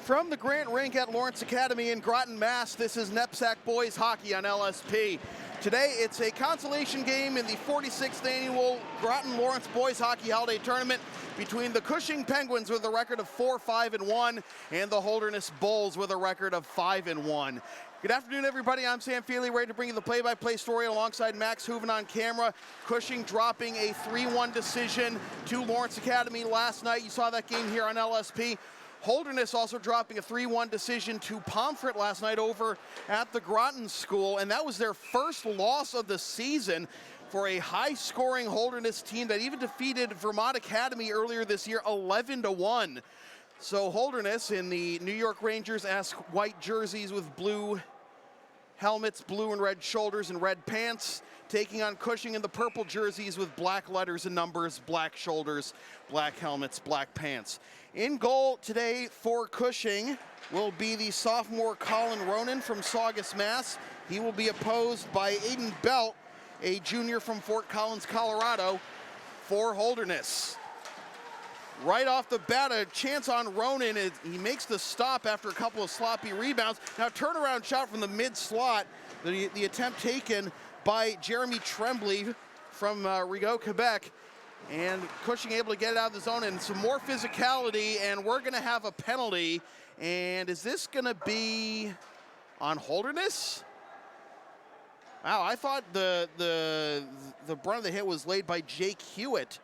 From the Grant Rink at Lawrence Academy in Groton, Mass, this is NEPSAC Boys Hockey on LSP. Today, it's a consolation game in the 46th annual Groton Lawrence Boys Hockey Holiday Tournament between the Cushing Penguins with a record of 4-5-1 and the Holderness Bulls with a record of 5-1. Good afternoon, everybody. I'm Sam Feely, ready to bring you the play-by-play story alongside Max Hooven on camera. Cushing dropping a 3-1 decision to Lawrence Academy last night. You saw that game here on LSP. Holderness also dropping a 3-1 decision to Pomfret last night over at the Groton School, and that was their first loss of the season for a high-scoring Holderness team that even defeated Vermont Academy earlier this year 11-1. So Holderness in the New York Rangers-esque white jerseys with blue helmets, blue and red shoulders and red pants, taking on Cushing in the purple jerseys with black letters and numbers, black shoulders, black helmets, black pants. In goal today for Cushing will be the sophomore Colin Ronan from Saugus, Mass. He will be opposed by Aiden Belt, a junior from Fort Collins, Colorado, for Holderness. Right off the bat, a chance on Ronan. He makes the stop after a couple of sloppy rebounds. Now turnaround shot from the mid-slot. The attempt taken by Jeremy Tremblay from Rigaud, Quebec. And Cushing able to get it out of the zone, and some more physicality, and we're gonna have a penalty. And is this gonna be on Holderness? Wow, I thought the brunt of the hit was laid by Jake Hewitt,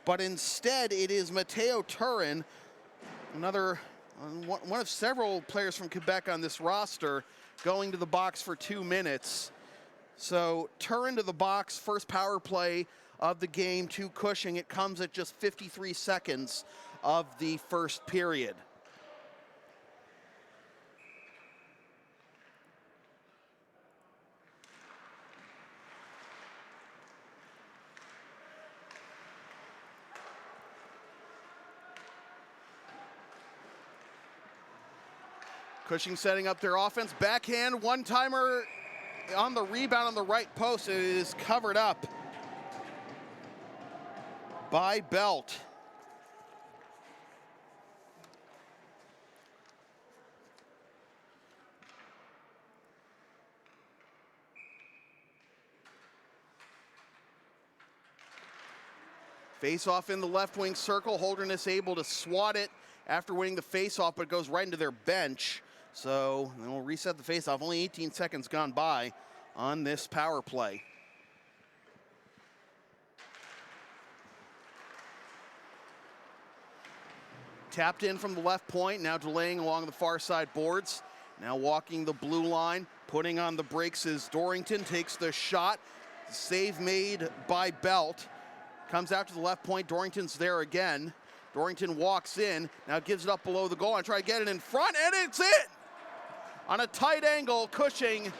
but instead it is Matteo Turin, another one of several players from Quebec on this roster, going to the box for 2 minutes. So Turin to the box, first power play of the game to Cushing. It comes at just 53 seconds of the first period. Cushing setting up their offense. Backhand, one-timer on the rebound on the right post. It is covered up by Belt. Face-off in the left wing circle. Holderness able to swat it after winning the face-off, but it goes right into their bench. So we'll reset the face-off. Only 18 seconds gone by on this power play. Tapped in from the left point, now delaying along the far side boards. Now walking the blue line, putting on the brakes is Dorrington, takes the shot. Save made by Belt. Comes out to the left point, Dorrington's there again. Dorrington walks in, now gives it up below the goal line, try to get it in front, and it's in! On a tight angle, Cushing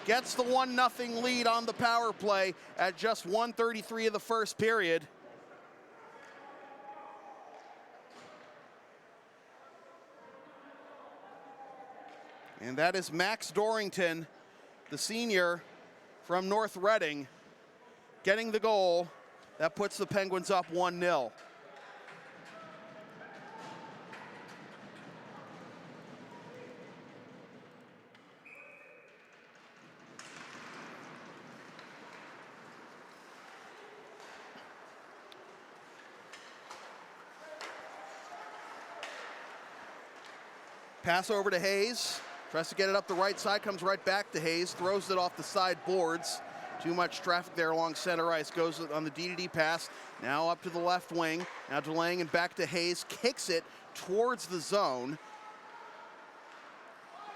gets the 1-0 lead on the power play at just 1:33 of the first period. And that is Max Dorrington, the senior from North Reading, getting the goal. That puts the Penguins up 1-0. Pass over to Hayes. Tries to get it up the right side, comes right back to Hayes, throws it off the side boards. Too much traffic there along center ice, goes on the D-to-D pass. Now up to the left wing, now delaying and back to Hayes, kicks it towards the zone.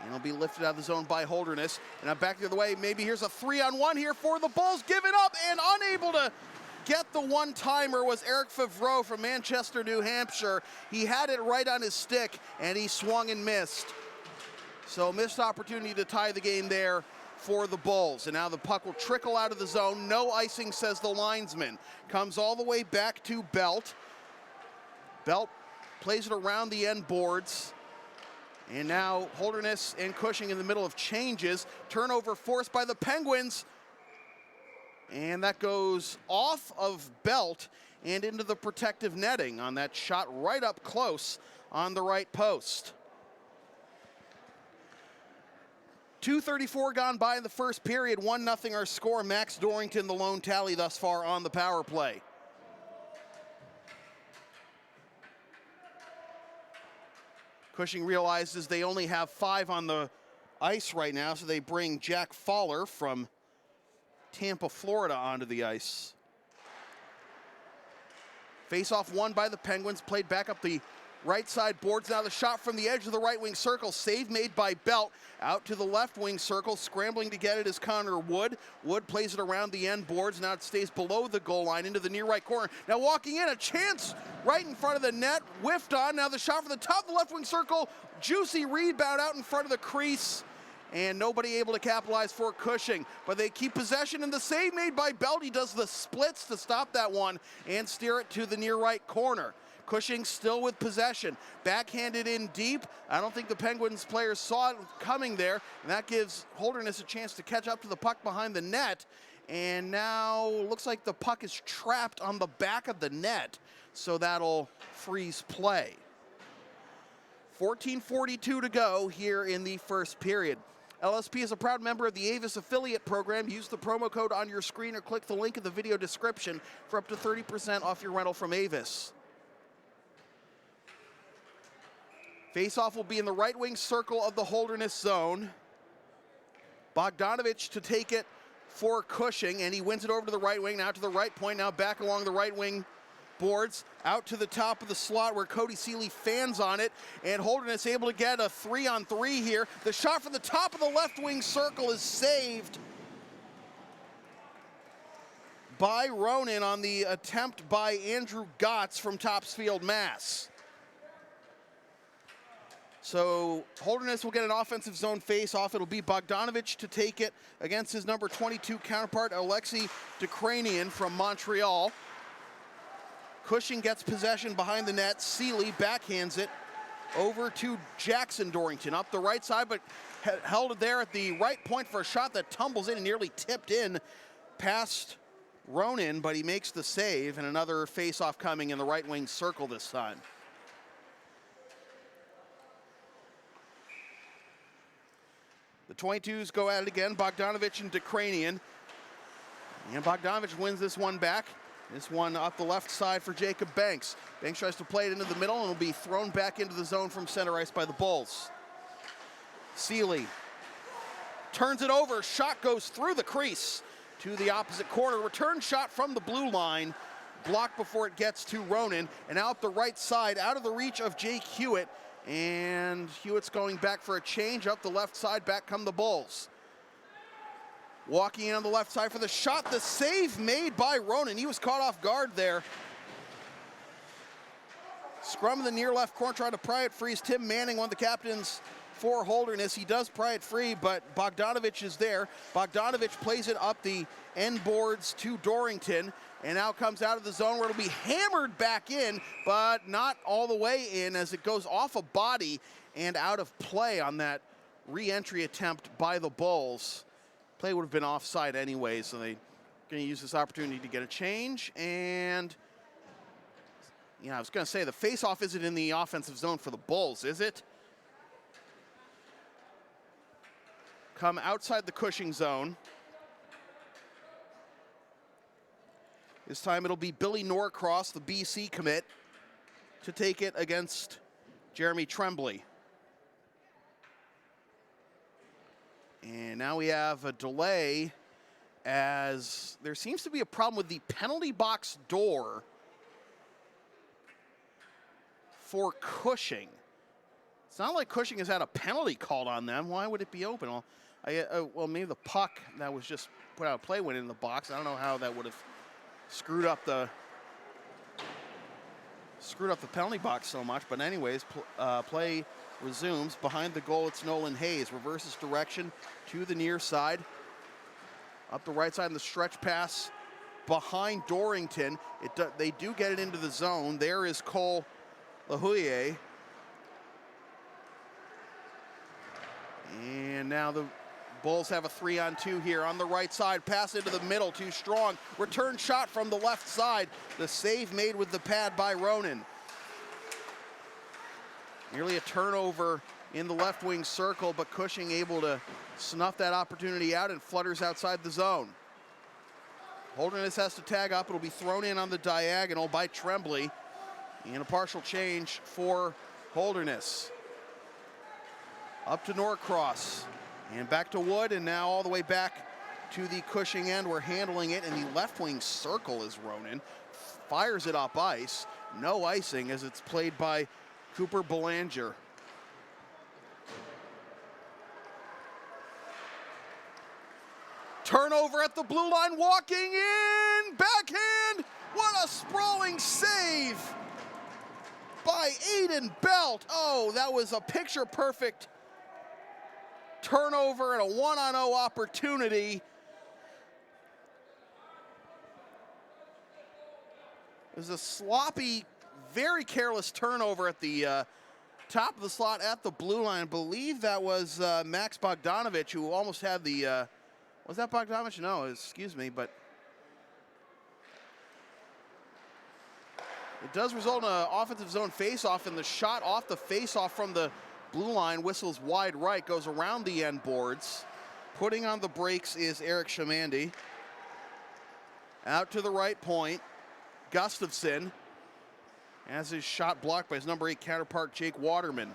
And it'll be lifted out of the zone by Holderness. And now back the other way, maybe here's a 3-on-1 here for the Bulls, give it up, and unable to get the one-timer was Eric Favreau from Manchester, New Hampshire. He had it right on his stick, and he swung and missed. So missed opportunity to tie the game there for the Bulls. And now the puck will trickle out of the zone. No icing, says the linesman. Comes all the way back to Belt. Belt plays it around the end boards. And now Holderness and Cushing in the middle of changes. Turnover forced by the Penguins. And that goes off of Belt and into the protective netting on that shot right up close on the right post. 2:34 gone by in the first period, 1-0 our score. Max Dorrington the lone tally thus far on the power play. Cushing realizes they only have 5 on the ice right now, so they bring Jack Fowler from Tampa, Florida onto the ice. Face-off won by the Penguins, played back up the right side boards. Now the shot from the edge of the right wing circle. Save made by Belt. Out to the left wing circle. Scrambling to get it is Connor Wood. Wood plays it around the end boards. Now it stays below the goal line into the near right corner. Now walking in, a chance right in front of the net. Whiffed on. Now the shot from the top of the left wing circle. Juicy rebound out in front of the crease. And nobody able to capitalize for Cushing. But they keep possession, and the save made by Belt. He does the splits to stop that one and steer it to the near right corner. Cushing still with possession. Backhanded in deep. I don't think the Penguins players saw it coming there. And that gives Holderness a chance to catch up to the puck behind the net. And now looks like the puck is trapped on the back of the net. So that'll freeze play. 14:42 to go here in the first period. LSP is a proud member of the Avis affiliate program. Use the promo code on your screen or click the link in the video description for up to 30% off your rental from Avis. Face-off will be in the right wing circle of the Holderness zone. Bogdanovich to take it for Cushing, and he wins it over to the right wing, now to the right point, now back along the right wing boards, out to the top of the slot where Cody Seeley fans on it, and Holderness able to get a 3-on-3 here. The shot from the top of the left wing circle is saved by Ronan on the attempt by Andrew Gotts from Topsfield, Mass. So Holderness will get an offensive zone face-off. It'll be Bogdanovich to take it against his number 22 counterpart, Alexei Ukrainian from Montreal. Cushing gets possession behind the net. Seeley backhands it over to Jackson Dorrington up the right side, but held it there at the right point for a shot that tumbles in and nearly tipped in past Ronan, but he makes the save, and another face-off coming in the right wing circle this time. The 22s go at it again, Bogdanovich and Ukrainian. And Bogdanovich wins this one back. This one up the left side for Jacob Banks. Banks tries to play it into the middle and will be thrown back into the zone from center ice by the Bulls. Seeley turns it over. Shot goes through the crease to the opposite corner. Return shot from the blue line. Blocked before it gets to Ronan. And out the right side, out of the reach of Jake Hewitt. And Hewitt's going back for a change. Up the left side, back come the Bulls. Walking in on the left side for the shot, the save made by Ronan. He was caught off guard there. Scrum in the near left corner, trying to pry it free. Tim Manning, one of the captains for Holderness. He does pry it free, but Bogdanovich is there. Bogdanovich plays it up the end boards to Dorrington, and now comes out of the zone where it'll be hammered back in, but not all the way in as it goes off a body and out of play on that re-entry attempt by the Bulls. Play would have been offside anyway, so they're going to use this opportunity to get a change. And, yeah, I was going to say, the face-off isn't in the offensive zone for the Bulls, is it? Come outside the Cushing zone. This time it'll be Billy Norcross, the BC commit, to take it against Jeremy Tremblay. And now we have a delay as there seems to be a problem with the penalty box door for Cushing. It's not like Cushing has had a penalty called on them. Why would it be open? Well, maybe the puck that was just put out of play went in the box. I don't know how that would have screwed up the penalty box so much. But anyways, play resumes. Behind the goal, it's Nolan Hayes. Reverses direction to the near side. Up the right side in the stretch pass behind Dorrington. They do get it into the zone. There is Cole LaHouille. And now the Bulls have a 3-on-2 here on the right side. Pass into the middle, too strong. Return shot from the left side. The save made with the pad by Ronan. Nearly a turnover in the left wing circle, but Cushing able to snuff that opportunity out and flutters outside the zone. Holderness has to tag up. It'll be thrown in on the diagonal by Tremblay. And a partial change for Holderness. Up to Norcross. And back to Wood, and now all the way back to the Cushing end. We're handling it in the left wing circle is Ronan. Fires it up ice. No icing as it's played by Cooper Belanger. Turnover at the blue line, walking in, backhand. What a sprawling save by Aiden Belt. Oh, that was a picture-perfect turnover and a 1-on-0 opportunity. It was a sloppy, very careless turnover at the top of the slot at the blue line. I believe that was Max Bogdanovich, who almost had the, was that Bogdanovich? No, excuse me, but it does result in an offensive zone face-off, and the shot off the face-off from the blue line whistles wide right, goes around the end boards. Putting on the brakes is Eric Shamandi. Out to the right point, Gustafson has his shot blocked by his number 8 counterpart, Jake Waterman.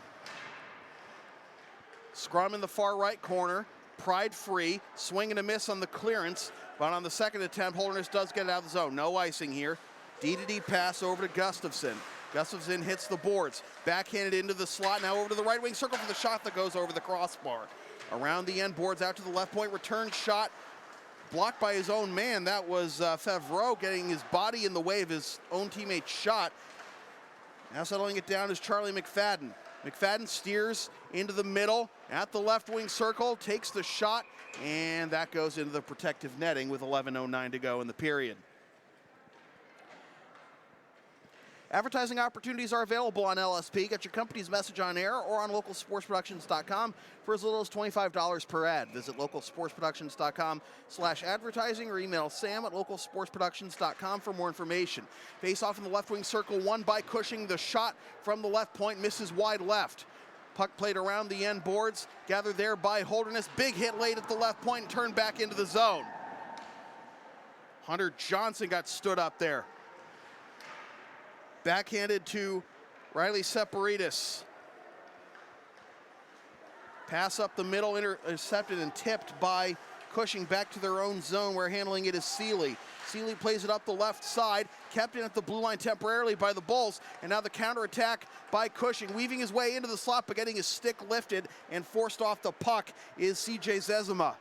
Scrum in the far right corner, Pride free, swing and a miss on the clearance, but on the second attempt, Holderness does get it out of the zone. No icing here. D-to-D pass over to Gustafson. Gustafson hits the boards, backhanded into the slot, now over to the right wing circle for the shot that goes over the crossbar. Around the end boards, out to the left point, return shot, blocked by his own man. That was Favreau getting his body in the way of his own teammate's shot. Now settling it down is Charlie McFadden. McFadden steers into the middle, at the left wing circle, takes the shot, and that goes into the protective netting with 11:09 to go in the period. Advertising opportunities are available on LSP. Get your company's message on air or on localsportsproductions.com for as little as $25 per ad. Visit localsportsproductions.com/advertising or email sam@localsportsproductions.com for more information. Face off in the left wing circle, won by Cushing. The shot from the left point misses wide left. Puck played around the end boards, gathered there by Holderness. Big hit late at the left point and turned back into the zone. Hunter Johnson got stood up there. Backhanded to Riley Separitis. Pass up the middle, intercepted and tipped by Cushing back to their own zone, where handling it is Seeley. Seeley plays it up the left side, kept in at the blue line temporarily by the Bulls, and now the counterattack by Cushing, weaving his way into the slot, but getting his stick lifted and forced off the puck is CJ Zezima.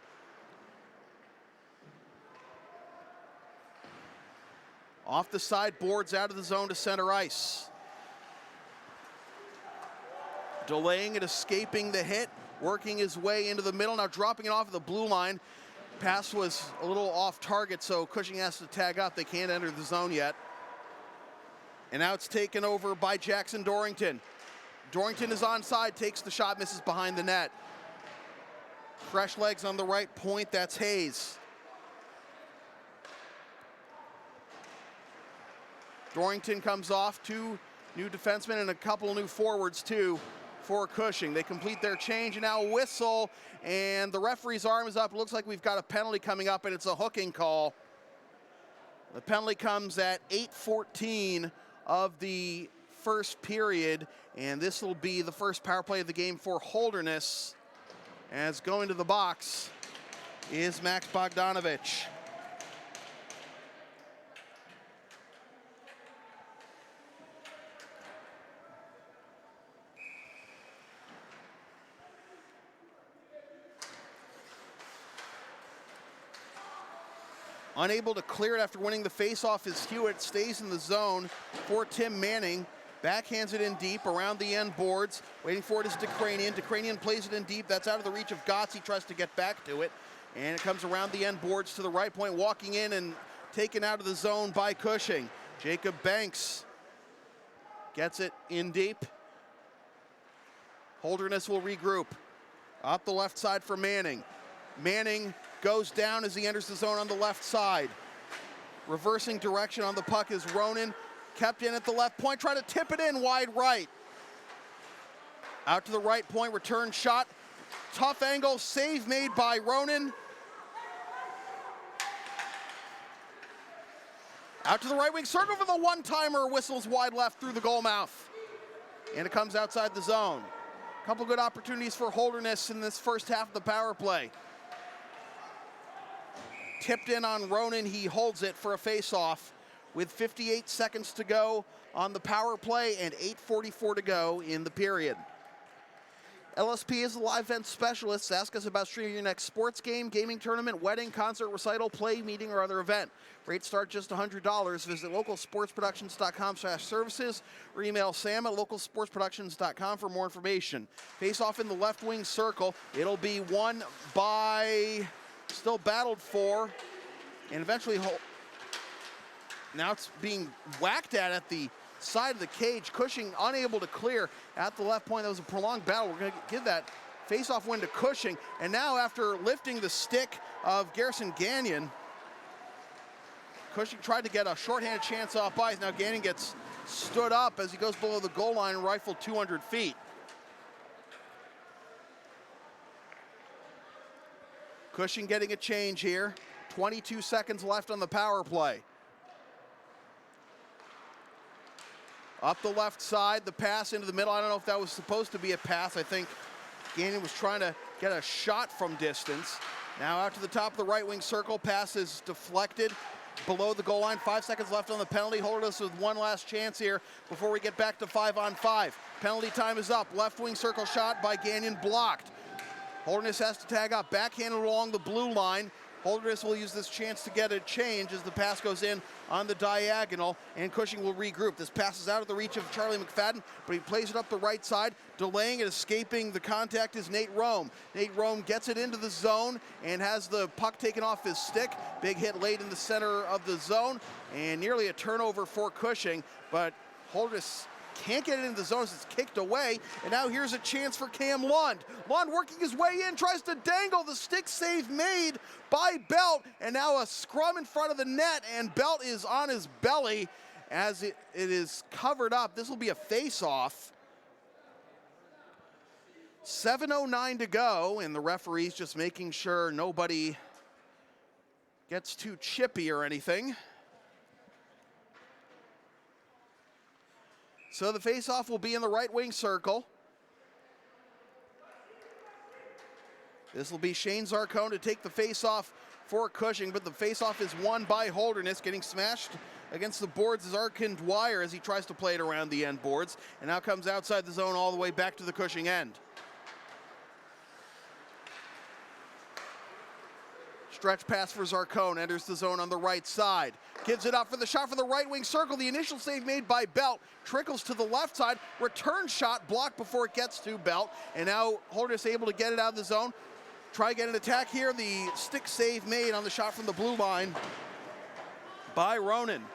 Off the side, boards out of the zone to center ice. Delaying it, escaping the hit, working his way into the middle, now dropping it off of the blue line. Pass was a little off target, so Cushing has to tag up. They can't enter the zone yet. And now it's taken over by Jackson Dorrington. Dorrington is onside, takes the shot, misses behind the net. Fresh legs on the right point, that's Hayes. Dorrington comes off, 2 new defensemen and a couple new forwards too for Cushing. They complete their change and now a whistle, and the referee's arm is up. It looks like we've got a penalty coming up, and it's a hooking call. The penalty comes at 8:14 of the first period, and this will be the first power play of the game for Holderness. As going to the box is Max Bogdanovich. Unable to clear it after winning the faceoff is Hewitt. Stays in the zone for Tim Manning. Backhands it in deep around the end boards. Waiting for it is DeCranian. DeCranian plays it in deep. That's out of the reach of Gotts. He tries to get back to it. And it comes around the end boards to the right point. Walking in and taken out of the zone by Cushing. Jacob Banks gets it in deep. Holderness will regroup. Up the left side for Manning. Manning goes down as he enters the zone on the left side. Reversing direction on the puck is Ronan. Kept in at the left point, trying to tip it in wide right. Out to the right point, return shot. Tough angle, save made by Ronan. Out to the right wing circle for the one-timer, whistles wide left through the goal mouth. And it comes outside the zone. A couple good opportunities for Holderness in this first half of the power play. Tipped in on Ronan, he holds it for a face-off with 58 seconds to go on the power play and 8:44 to go in the period. LSP is a live event specialist. Ask us about streaming your next sports game, gaming tournament, wedding, concert, recital, play, meeting, or other event. Rates start just $100. Visit localsportsproductions.com/services or email sam@localsportsproductions.com for more information. Face off in the left wing circle. It'll be won by, still battled for, and eventually, now it's being whacked at the side of the cage. Cushing unable to clear at the left point. That was a prolonged battle. We're going to give that face-off win to Cushing. And now after lifting the stick of Garrison Gagnon, Cushing tried to get a shorthanded chance off ice. Now Gagnon gets stood up as he goes below the goal line and rifled 200 feet. Cushing getting a change here. 22 seconds left on the power play. Up the left side, the pass into the middle. I don't know if that was supposed to be a pass. I think Gagnon was trying to get a shot from distance. Now out to the top of the right wing circle. Pass is deflected below the goal line. 5 seconds left on the penalty. Holderness with one last chance here before we get back to 5-on-5. Penalty time is up. Left wing circle shot by Gagnon blocked. Holderness has to tag up. Backhanded along the blue line. Holderness will use this chance to get a change as the pass goes in on the diagonal, and Cushing will regroup. This pass is out of the reach of Charlie McFadden, but he plays it up the right side. Delaying and escaping the contact is Nate Rome. Nate Rome gets it into the zone and has the puck taken off his stick. Big hit late in the center of the zone, and nearly a turnover for Cushing, but Holderness can't get it into the zone as it's kicked away, and now here's a chance for Cam Lund. Lund working his way in, tries to dangle, the stick save made by Belt, and now a scrum in front of the net, and Belt is on his belly as it is covered up. This will be a face-off. 7:09 to go, and the referee's just making sure nobody gets too chippy or anything. So the face-off will be in the right wing circle. This will be Shane Zarcone to take the face-off for Cushing, but the face-off is won by Holderness. Getting smashed against the boards is Arkin Dwyer as he tries to play it around the end boards, and now comes outside the zone all the way back to the Cushing end. Stretch pass for Zarcone, enters the zone on the right side. Gives it up for the shot for the right wing circle. The initial save made by Belt. Trickles to the left side. Return shot blocked before it gets to Belt. And now Holderness able to get it out of the zone. Try to get an attack here. The stick save made on the shot from the blue line by Ronan.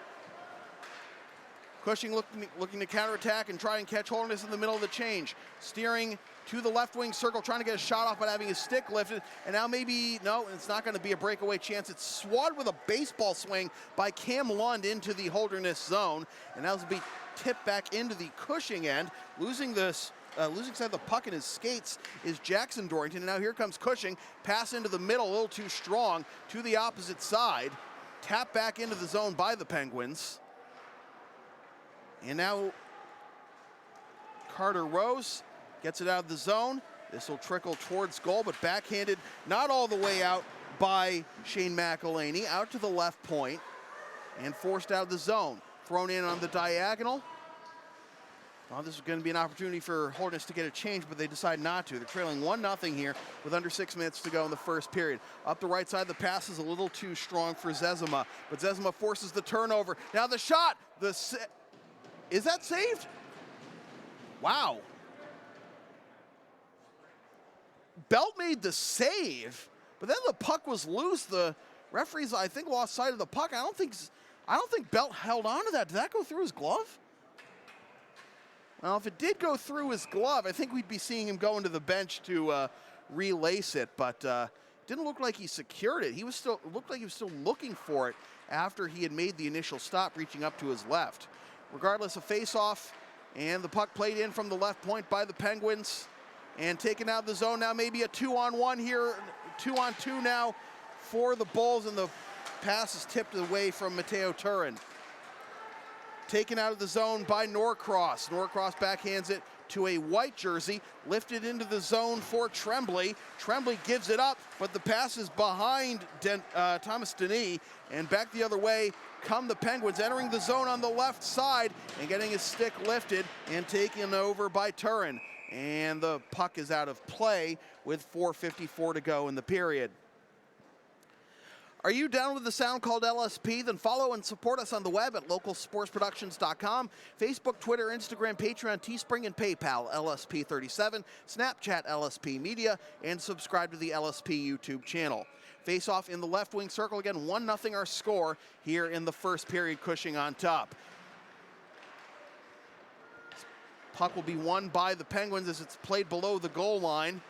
Cushing looking to counterattack and try and catch Holderness in the middle of the change. Steering to the left wing circle, trying to get a shot off but having his stick lifted. And now maybe, no, it's not going to be a breakaway chance. It's swatted with a baseball swing by Cam Lund into the Holderness zone. And that will be tipped back into the Cushing end. Losing side of the puck in his skates is Jackson Dorrington. And now here comes Cushing. Pass into the middle, a little too strong to the opposite side. Tap back into the zone by the Penguins. And now Carter Rose gets it out of the zone. This will trickle towards goal, but backhanded not all the way out by Shane McElhaney. Out to the left point and forced out of the zone. Thrown in on the diagonal. Well, this is going to be an opportunity for Holderness to get a change, but they decide not to. They're trailing 1-0 here with under 6 minutes to go in the first period. Up the right side, the pass is a little too strong for Zezima, but Zezima forces the turnover. Now the shot, is that saved? Wow. Belt made the save, but then the puck was loose. The referees, I think, lost sight of the puck. I don't think Belt held on to that. Did that go through his glove? Well, if it did go through his glove, I think we'd be seeing him go into the bench to relace it, but didn't look like he secured it. He was still, looked like he was still looking for it after he had made the initial stop, reaching up to his left. Regardless, a face-off, and the puck played in from the left point by the Penguins, and taken out of the zone. Now maybe a 2-on-1 here, 2-on-2 now for the Bulls, and the pass is tipped away from Mateo Turin. Taken out of the zone by Norcross. Norcross backhands it to a white jersey, lifted into the zone for Tremblay. Tremblay gives it up, but the pass is behind Thomas Denis, and back the other way come the Penguins, entering the zone on the left side and getting his stick lifted and taken over by Turin. And the puck is out of play with 4:54 to go in the period. Are you down with the sound called LSP? Then follow and support us on the web at localsportsproductions.com, Facebook, Twitter, Instagram, Patreon, Teespring, and PayPal, LSP37, Snapchat, LSP Media, and subscribe to the LSP YouTube channel. Face-off in the left wing circle again, 1-0 our score here in the first period, Cushing on top. Puck will be won by the Penguins as it's played below the goal line.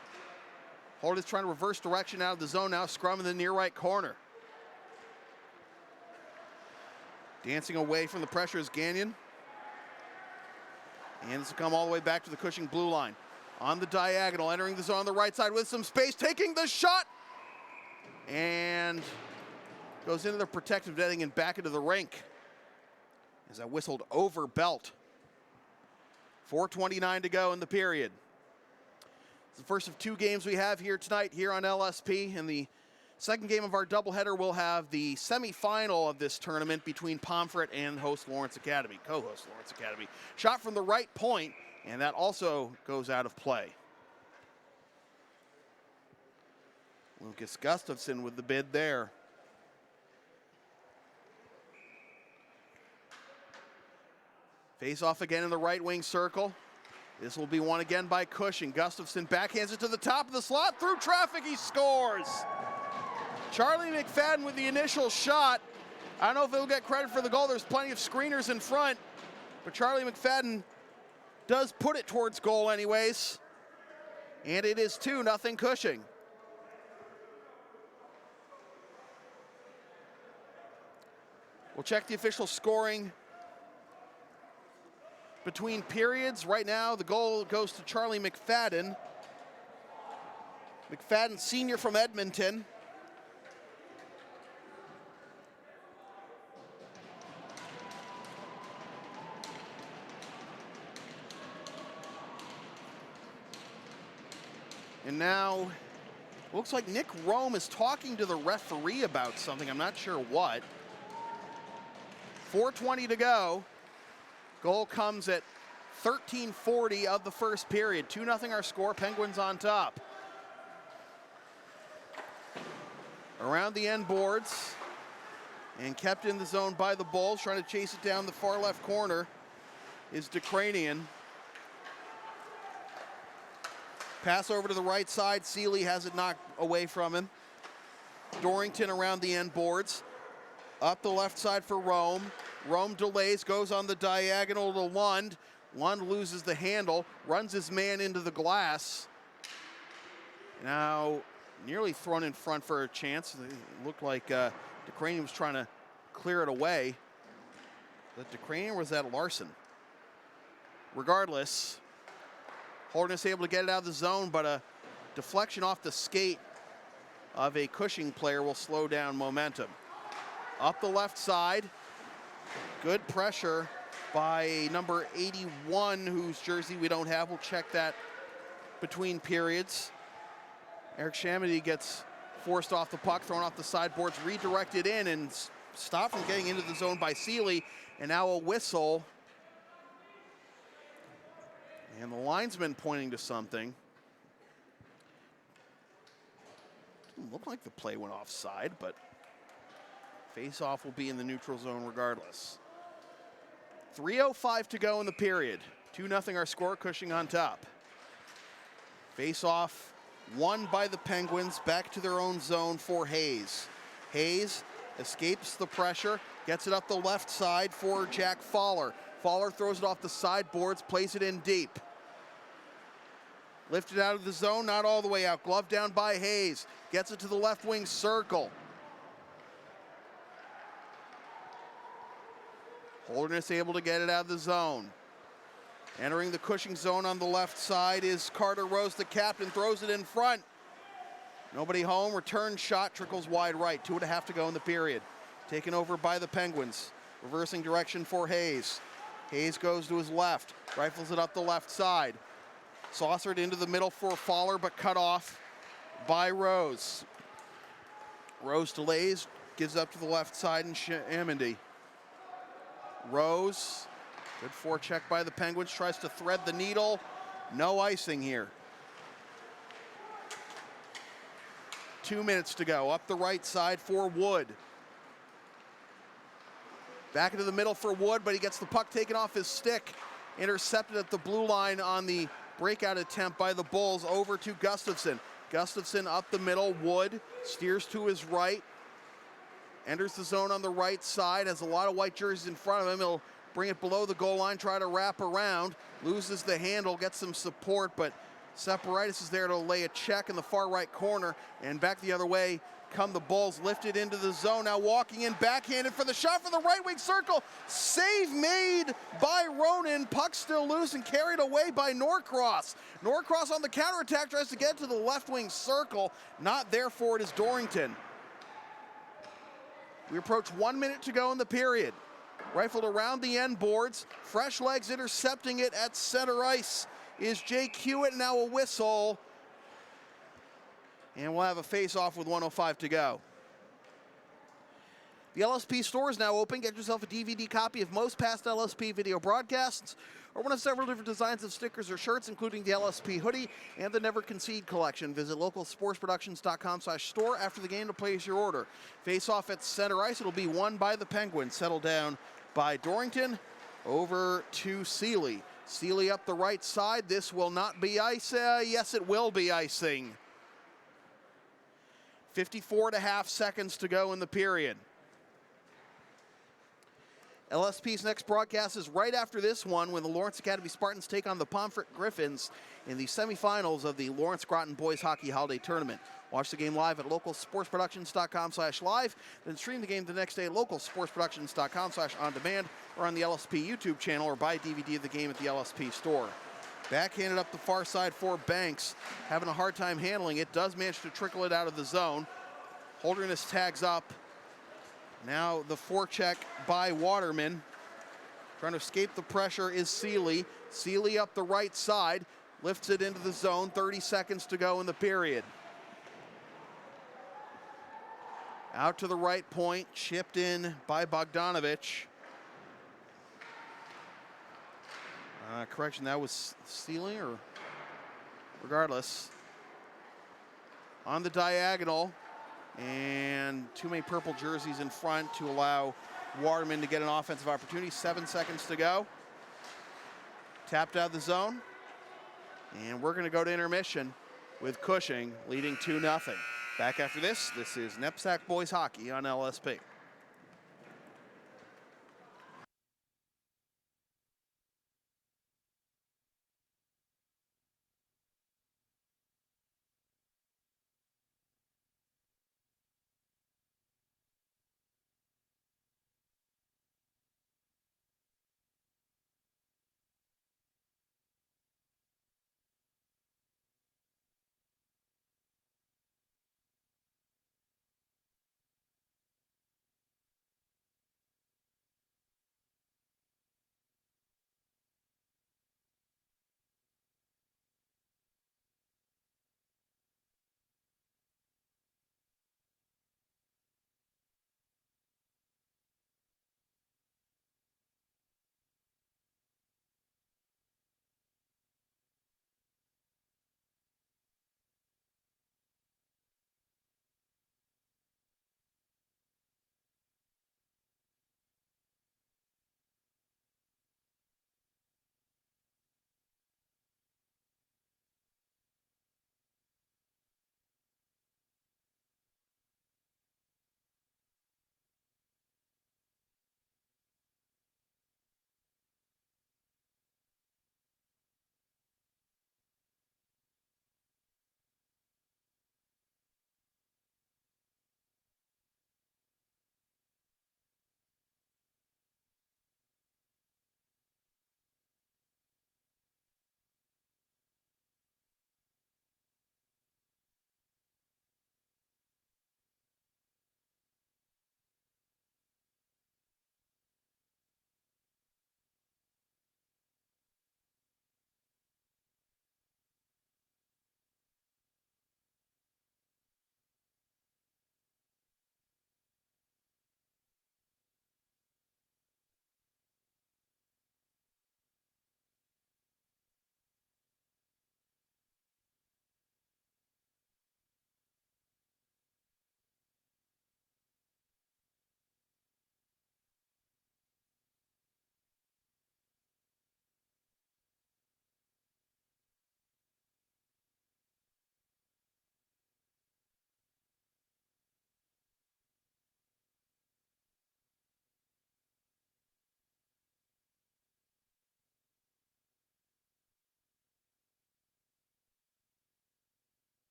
Holderness trying to reverse direction out of the zone now, scrum in the near right corner. Dancing away from the pressure is Gagnon. And this will come all the way back to the Cushing blue line. On the diagonal, entering the zone on the right side with some space, taking the shot! And goes into the protective netting and back into the rink as that whistled over belt. 4:29 to go in the period. It's the first of two games we have here tonight here on LSP. In the second game of our doubleheader, we'll have the semifinal of this tournament between Pomfret and host Lawrence Academy, co-host Lawrence Academy. Shot from the right point, and that also goes out of play. Lucas Gustafson with the bid there. Face off again in the right wing circle. This will be won again by Cushing. Gustafson backhands it to the top of the slot. Through traffic, he scores. Charlie McFadden with the initial shot. I don't know if he'll get credit for the goal. There's plenty of screeners in front, but Charlie McFadden does put it towards goal anyways. And it is 2-0 Cushing. We'll check the official scoring between periods. Right now, the goal goes to Charlie McFadden. McFadden, senior from Edmonton. And now, looks like Nick Rome is talking to the referee about something. I'm not sure what. 4:20 to go. Goal comes at 13:40 of the first period. 2-0 our score, Penguins on top. Around the end boards and kept in the zone by the Bulls, trying to chase it down the far left corner is DeCranian. Pass over to the right side, Seeley has it knocked away from him. Dorrington around the end boards. Up the left side for Rome. Rome delays, goes on the diagonal to Lund. Lund loses the handle, runs his man into the glass. Now, nearly thrown in front for a chance. It looked like DeCranian was trying to clear it away. But DeCranian was that Larson. Regardless, Holderness able to get it out of the zone, but a deflection off the skate of a Cushing player will slow down momentum. Up the left side, good pressure by number 81, whose jersey we don't have. We'll check that between periods. Eric Shamity gets forced off the puck, thrown off the sideboards, redirected in, and stopped from getting into the zone by Seeley. And now a whistle. And the linesman pointing to something. Didn't look like the play went offside, but face-off will be in the neutral zone regardless. 3:05 to go in the period. 2-0 our score, Cushing on top. Face-off won by the Penguins, back to their own zone for Hayes. Hayes escapes the pressure, gets it up the left side for Jack Fowler. Fowler throws it off the sideboards, plays it in deep. Lifted out of the zone, not all the way out. Glove down by Hayes. Gets it to the left wing circle. Holderness able to get it out of the zone. Entering the Cushing zone on the left side is Carter Rose, the captain, throws it in front. Nobody home, return shot, trickles wide right. 2.5 to go in the period. Taken over by the Penguins. Reversing direction for Hayes. Hayes goes to his left, rifles it up the left side. Saucered into the middle for Fowler, but cut off by Rose. Rose delays, gives up to the left side and Amandy. Rose, good forecheck by the Penguins, tries to thread the needle. No icing here. 2 minutes to go. Up the right side for Wood. Back into the middle for Wood, but he gets the puck taken off his stick. Intercepted at the blue line on the breakout attempt by the Bulls. Over to Gustafsson. Gustafsson up the middle. Wood steers to his right. Enters the zone on the right side. Has a lot of white jerseys in front of him. He'll bring it below the goal line, try to wrap around. Loses the handle, gets some support, but Separitis is there to lay a check in the far right corner, and back the other way come the Bulls, lifted into the zone, now walking in backhanded for the shot for the right wing circle. Save made by Ronan, puck still loose and carried away by Norcross. Norcross on the counterattack tries to get to the left wing circle, not there for it is Dorrington. We approach 1 minute to go in the period. Rifled around the end boards, fresh legs intercepting it at center ice is Jake Hewitt, now a whistle. And we'll have a face-off with 1:05 to go. The LSP store is now open. Get yourself a DVD copy of most past LSP video broadcasts, or one of several different designs of stickers or shirts, including the LSP hoodie and the Never Concede Collection. Visit localsportsproductions.com/store after the game to place your order. Face-off at center ice. It'll be won by the Penguins. Settled down by Dorrington. Over to Seeley. Seeley up the right side. This will not be ice. Yes, it will be icing. 54.5 seconds to go in the period. LSP's next broadcast is right after this one when the Lawrence Academy Spartans take on the Pomfret Griffins in the semifinals of the Lawrence Groton Boys Hockey Holiday Tournament. Watch the game live at localsportsproductions.com/live, then stream the game the next day at localsportsproductions.com/on-demand or on the LSP YouTube channel, or buy a DVD of the game at the LSP store. Backhanded up the far side for Banks, having a hard time handling it, does manage to trickle it out of the zone. Holderness tags up. Now the forecheck by Waterman. Trying to escape the pressure is Seeley. Seeley up the right side, lifts it into the zone, 30 seconds to go in the period. Out to the right point, chipped in by Bogdanovich. Correction, that was Seeley, or regardless. On the diagonal, and too many purple jerseys in front to allow Waterman to get an offensive opportunity. 7 seconds to go. Tapped out of the zone. And we're going to go to intermission with Cushing leading 2-0. Back after this is NEPSAC Boys Hockey on LSP.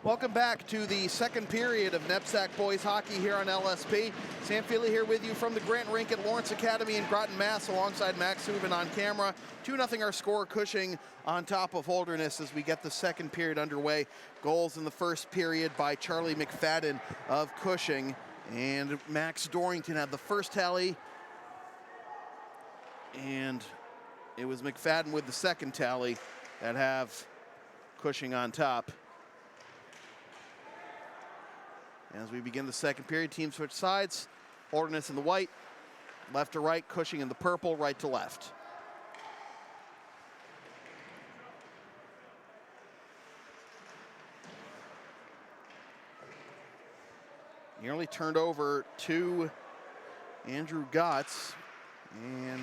Welcome back to the second period of NEPSAC boys hockey here on LSP. Sam Feely here with you from the Grant Rink at Lawrence Academy in Groton, Mass, alongside Max Hooven on camera. 2-0 our score, Cushing on top of Holderness as we get the second period underway. Goals in the first period by Charlie McFadden of Cushing, and Max Dorrington had the first tally, and it was McFadden with the second tally that have Cushing on top. As we begin the second period, teams switch sides. Holderness in the white, left to right, Cushing in the purple, right to left. Nearly turned over to Andrew Gotts, and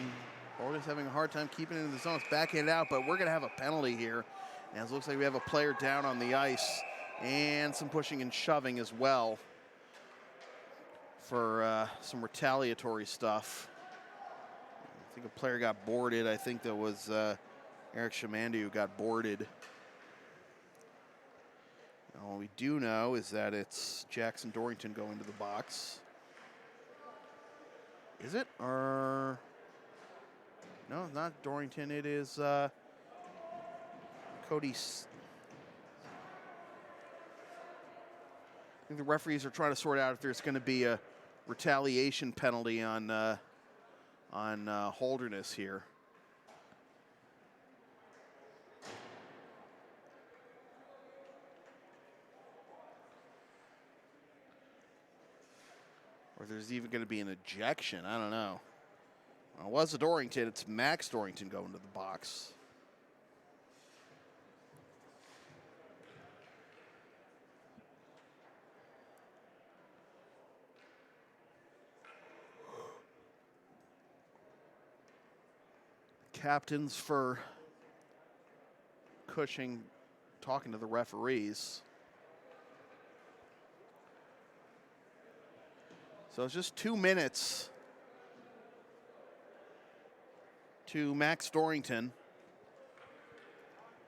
Holderness having a hard time keeping it in the zone. It's backhanded out, but we're going to have a penalty here, as it looks like we have a player down on the ice, and some pushing and shoving as well for some retaliatory stuff. I think a player got boarded. I think that was Eric Shimandi who got boarded. All we do know is that it's Jackson Dorrington going to the box. Is it? Or no, not Dorrington. It is Cody. I think the referees are trying to sort out if there's going to be a retaliation penalty on Holderness here. Or there's even going to be an ejection. I don't know. Well, it was a Dorrington. It's Max Dorrington going to the box. Captains for Cushing talking to the referees. So it's just 2 minutes to Max Dorrington.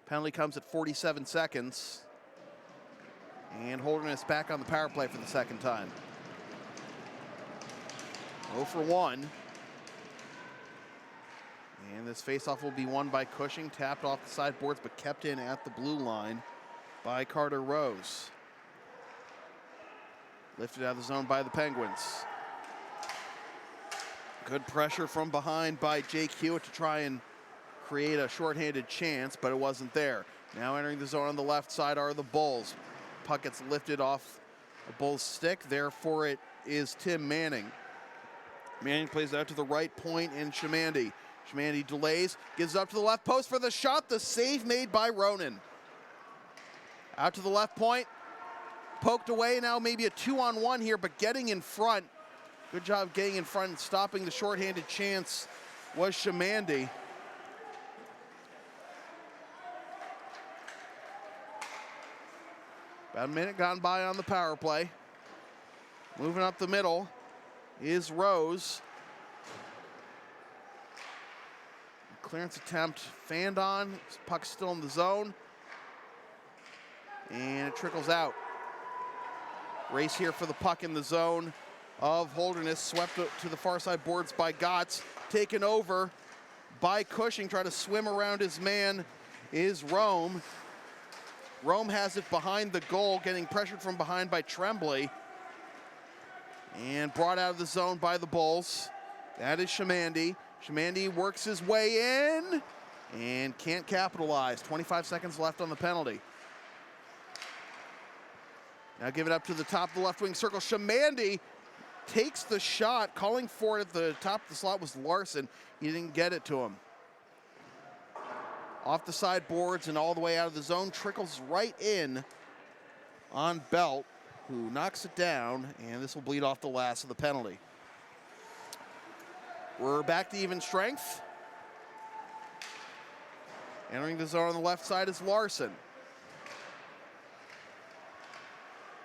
Penalty comes at 47 seconds. And Holderness back on the power play for the second time. 0 for 1. And this faceoff will be won by Cushing, tapped off the sideboards, but kept in at the blue line by Carter Rose. Lifted out of the zone by the Penguins. Good pressure from behind by Jake Hewitt to try and create a shorthanded chance, but it wasn't there. Now entering the zone on the left side are the Bulls. Puck gets lifted off the Bulls' stick, therefore it is Tim Manning. Manning plays out to the right point, and Shimandi. Shimandi delays, gives up to the left post for the shot. The save made by Ronan. Out to the left point, poked away. Now maybe a 2-on-1 here, but getting in front. Good job getting in front and stopping the shorthanded chance was Shimandi. About a minute gone by on the power play. Moving up the middle is Rose. Clearance attempt fanned on. Puck's still in the zone. And it trickles out. Race here for the puck in the zone of Holderness. Swept to the far side boards by Gotts. Taken over by Cushing. Trying to swim around his man is Rome. Rome has it behind the goal, getting pressured from behind by Tremblay. And brought out of the zone by the Bulls. That is Shimandi. Shimandi works his way in and can't capitalize. 25 seconds left on the penalty. Now give it up to the top of the left wing circle. Shimandi takes the shot. Calling for it at the top of the slot was Larson. He didn't get it to him. Off the sideboards and all the way out of the zone. Trickles right in on Belt, who knocks it down, and this will bleed off the last of the penalty. We're back to even strength. Entering the zone on the left side is Larson.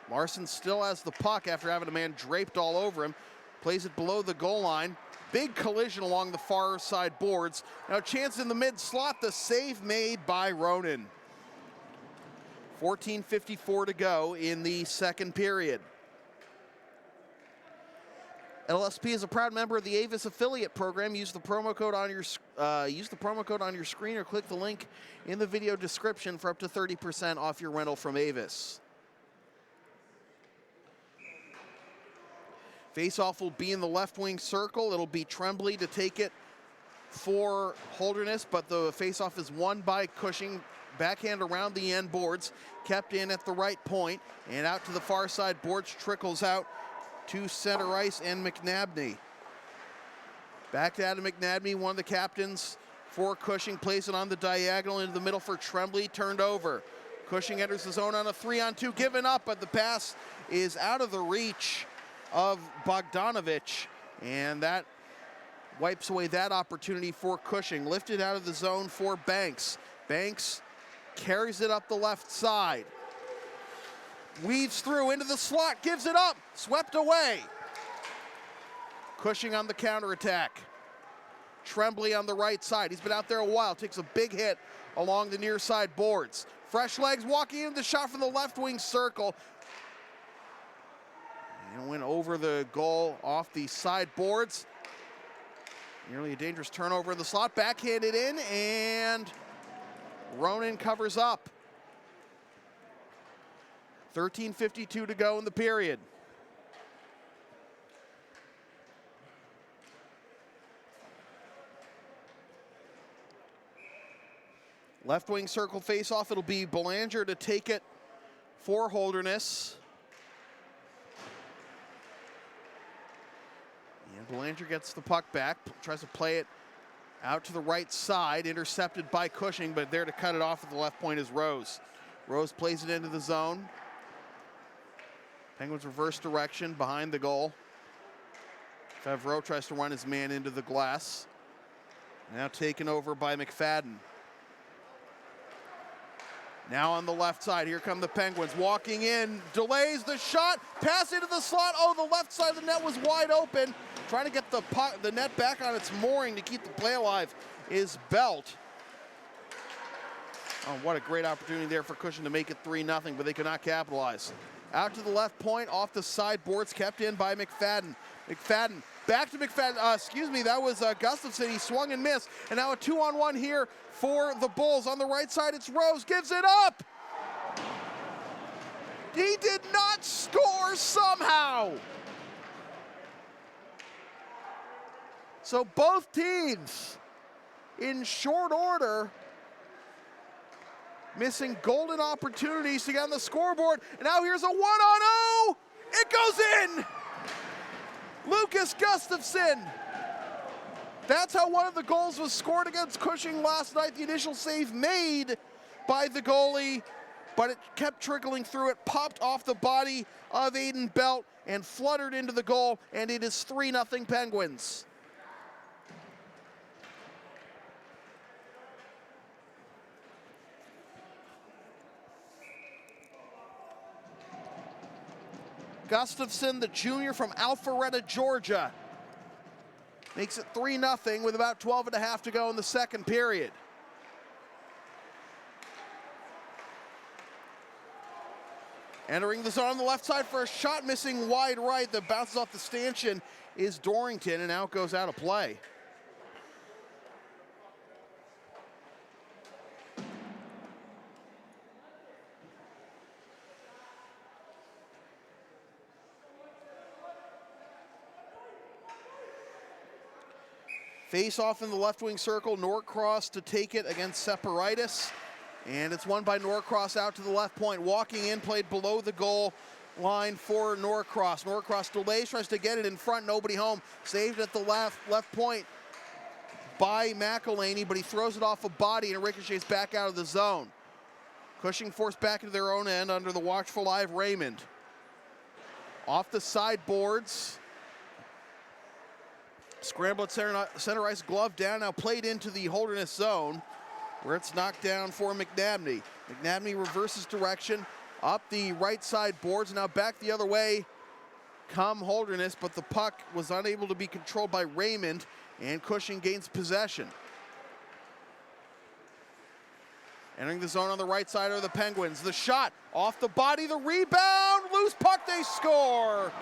Larson still has the puck after having a man draped all over him. Plays it below the goal line. Big collision along the far side boards. Now chance in the mid slot, the save made by Ronan. 14:54 to go in the second period. LSP is a proud member of the Avis affiliate program. Use the promo code on your screen or click the link in the video description for up to 30% off your rental from Avis. Face-off will be in the left wing circle. It'll be Tremblay to take it for Holderness, but the face-off is won by Cushing. Backhand around the end boards, kept in at the right point, and out to the far side. Boards trickles out to center ice and McNabney. Back to Adam McNabney, one of the captains for Cushing, plays it on the diagonal into the middle for Tremblay, turned over. Cushing enters the zone on a 3-on-2, given up, but the pass is out of the reach of Bogdanovich, and that wipes away that opportunity for Cushing. Lifted out of the zone for Banks. Banks carries it up the left side. Weaves through into the slot, gives it up, swept away. Cushing on the counterattack. Tremblay on the right side. He's been out there a while, takes a big hit along the near side boards. Fresh legs walking into the shot from the left wing circle. And went over the goal off the side boards. Nearly a dangerous turnover in the slot, backhanded in, and Ronan covers up. 13:52 to go in the period. Left wing circle face-off, it'll be Belanger to take it for Holderness. And Belanger gets the puck back, tries to play it out to the right side, intercepted by Cushing, but there to cut it off at the left point is Rose. Rose plays it into the zone. Penguins reverse direction behind the goal. Favreau tries to run his man into the glass. Now taken over by McFadden. Now on the left side, here come the Penguins. Walking in, delays the shot, pass into the slot. Oh, the left side of the net was wide open. Trying to get the net back on its mooring to keep the play alive is Belt. Oh, what a great opportunity there for Cushing to make it 3-0, but they could not capitalize. Out to the left point, off the sideboards, kept in by McFadden. McFadden, back to McFadden, that was Gustafson. He swung and missed, and now a 2-on-1 here for the Bulls. On the right side, it's Rose, gives it up! He did not score somehow! So both teams, in short order, missing golden opportunities to get on the scoreboard. And now here's a 1-on-0. It goes in. Lucas Gustafson. That's how one of the goals was scored against Cushing last night. The initial save made by the goalie, but it kept trickling through. It popped off the body of Aiden Belt and fluttered into the goal, and it is 3-0 Penguins. Gustafson, the junior from Alpharetta, Georgia, makes it 3-0 with about 12.5 to go in the second period. Entering the zone on the left side for a shot, missing wide right. The bounces off the stanchion is Dorrington, and now it goes out of play. Face off in the left wing circle, Norcross to take it against Separitis. And it's won by Norcross out to the left point. Walking in, played below the goal line for Norcross. Norcross delays, tries to get it in front, nobody home. Saved at the left point by McElhaney, but he throws it off a body and it ricochets back out of the zone. Cushing forced back into their own end under the watchful eye of Raymond. Off the sideboards. Scramble at center ice, glove down, now played into the Holderness zone, where it's knocked down for McNabney. McNabney reverses direction, up the right side boards, now back the other way come Holderness, but the puck was unable to be controlled by Raymond, and Cushing gains possession. Entering the zone on the right side are the Penguins. The shot off the body, the rebound, loose puck, they score.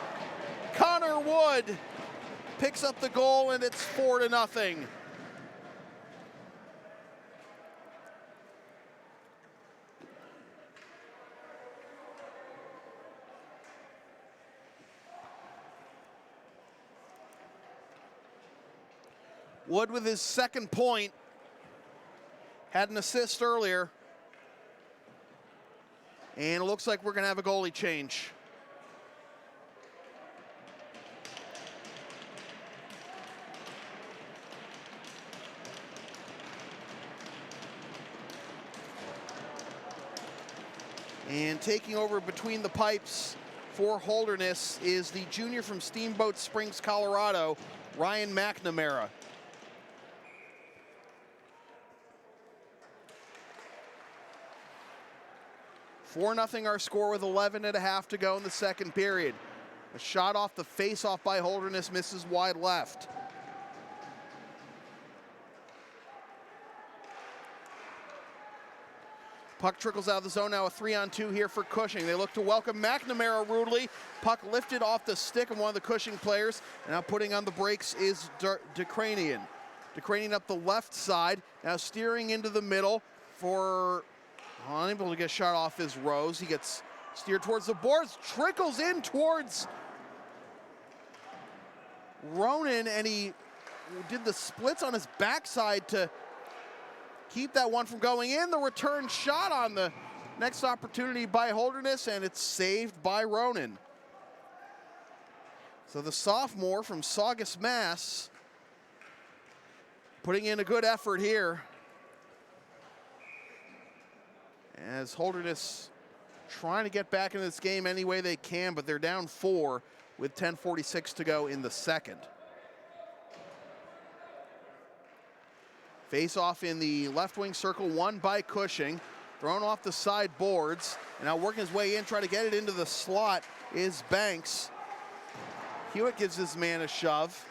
Connor Wood picks up the goal, and it's 4-0. Wood with his second point, had an assist earlier, and it looks like we're gonna have a goalie change. And taking over between the pipes for Holderness is the junior from Steamboat Springs, Colorado, Ryan McNamara. 4-0 our score with 11.5 to go in the second period. A shot off the face-off by Holderness misses wide left. Puck trickles out of the zone, now a 3-on-2 here for Cushing. They look to welcome McNamara rudely. Puck lifted off the stick of one of the Cushing players, and now putting on the brakes is DeCranian. DeCranian up the left side, now steering into the middle for, unable to get a shot off his Rose. He gets steered towards the boards, trickles in towards Ronan, and he did the splits on his backside to keep that one from going in. The return shot on the next opportunity by Holderness, and it's saved by Ronan. So the sophomore from Saugus, Mass, putting in a good effort here, as Holderness trying to get back into this game any way they can, but they're down 4 with 10:46 to go in the second. Face off in the left wing circle, won by Cushing. Thrown off the side boards, and now working his way in, trying to get it into the slot is Banks. Hewitt gives his man a shove.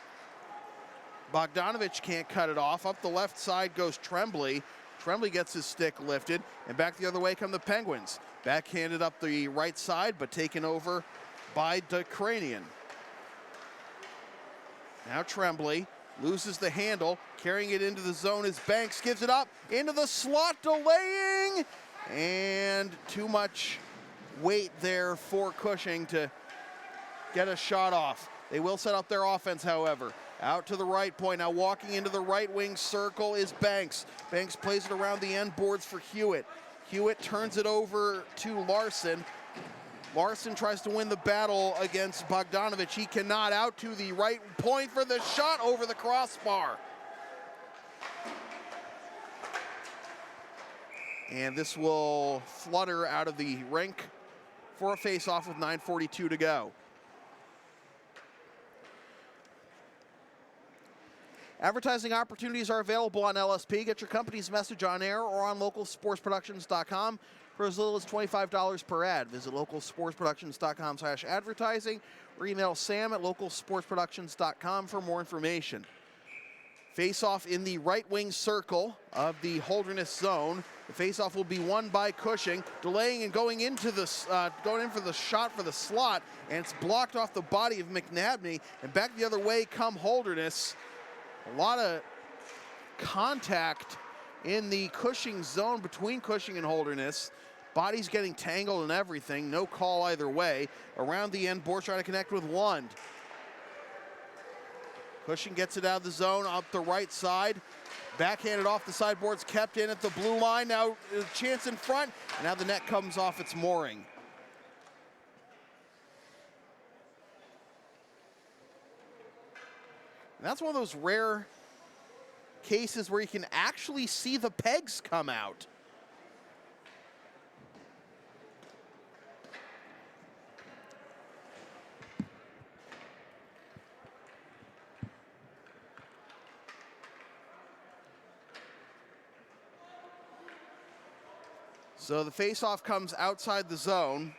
Bogdanovich can't cut it off. Up the left side goes Tremblay. Tremblay gets his stick lifted, and back the other way come the Penguins. Backhanded up the right side, but taken over by DeCranian. Now Tremblay loses the handle, carrying it into the zone as Banks gives it up into the slot, delaying, and too much weight there for Cushing to get a shot off. They will set up their offense, however. Out to the right point, now walking into the right wing circle is Banks. Banks plays it around the end boards for Hewitt. Hewitt turns it over to Larson. Larson tries to win the battle against Bogdanovich. He cannot. Out to the right point for the shot over the crossbar. And this will flutter out of the rink for a face-off with 9:42 to go. Advertising opportunities are available on LSP. Get your company's message on air or on localsportsproductions.com for as little as $25 per ad. Visit localsportsproductions.com/advertising or email sam@localsportsproductions.com for more information. Face-off in the right wing circle of the Holderness zone. The face-off will be won by Cushing, delaying and going into the going in for the shot for the slot, and it's blocked off the body of McNabney, and back the other way come Holderness. A lot of contact in the Cushing zone between Cushing and Holderness. Bodies getting tangled and everything. No call either way. Around the end board, trying to connect with Lund. Cushing gets it out of the zone up the right side. Backhanded off the sideboards, kept in at the blue line. Now a chance in front, and now the net comes off its mooring. And that's one of those rare cases where you can actually see the pegs come out. So the face-off comes outside the zone.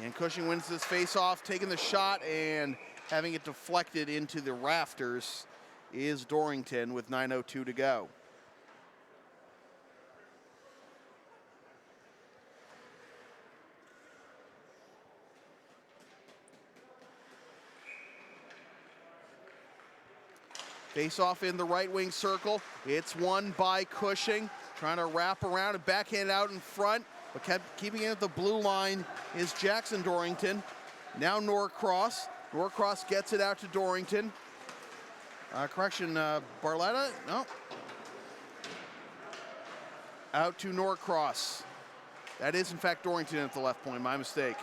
And Cushing wins this face-off, taking the shot and having it deflected into the rafters is Dorrington with 9:02 to go. Face off in the right wing circle. It's won by Cushing. Trying to wrap around and backhand out in front, but keeping it at the blue line is Jackson Dorrington. Now Norcross. Norcross gets it out to Dorrington. Barletta? No. Out to Norcross. That is, in fact, Dorrington at the left point. My mistake.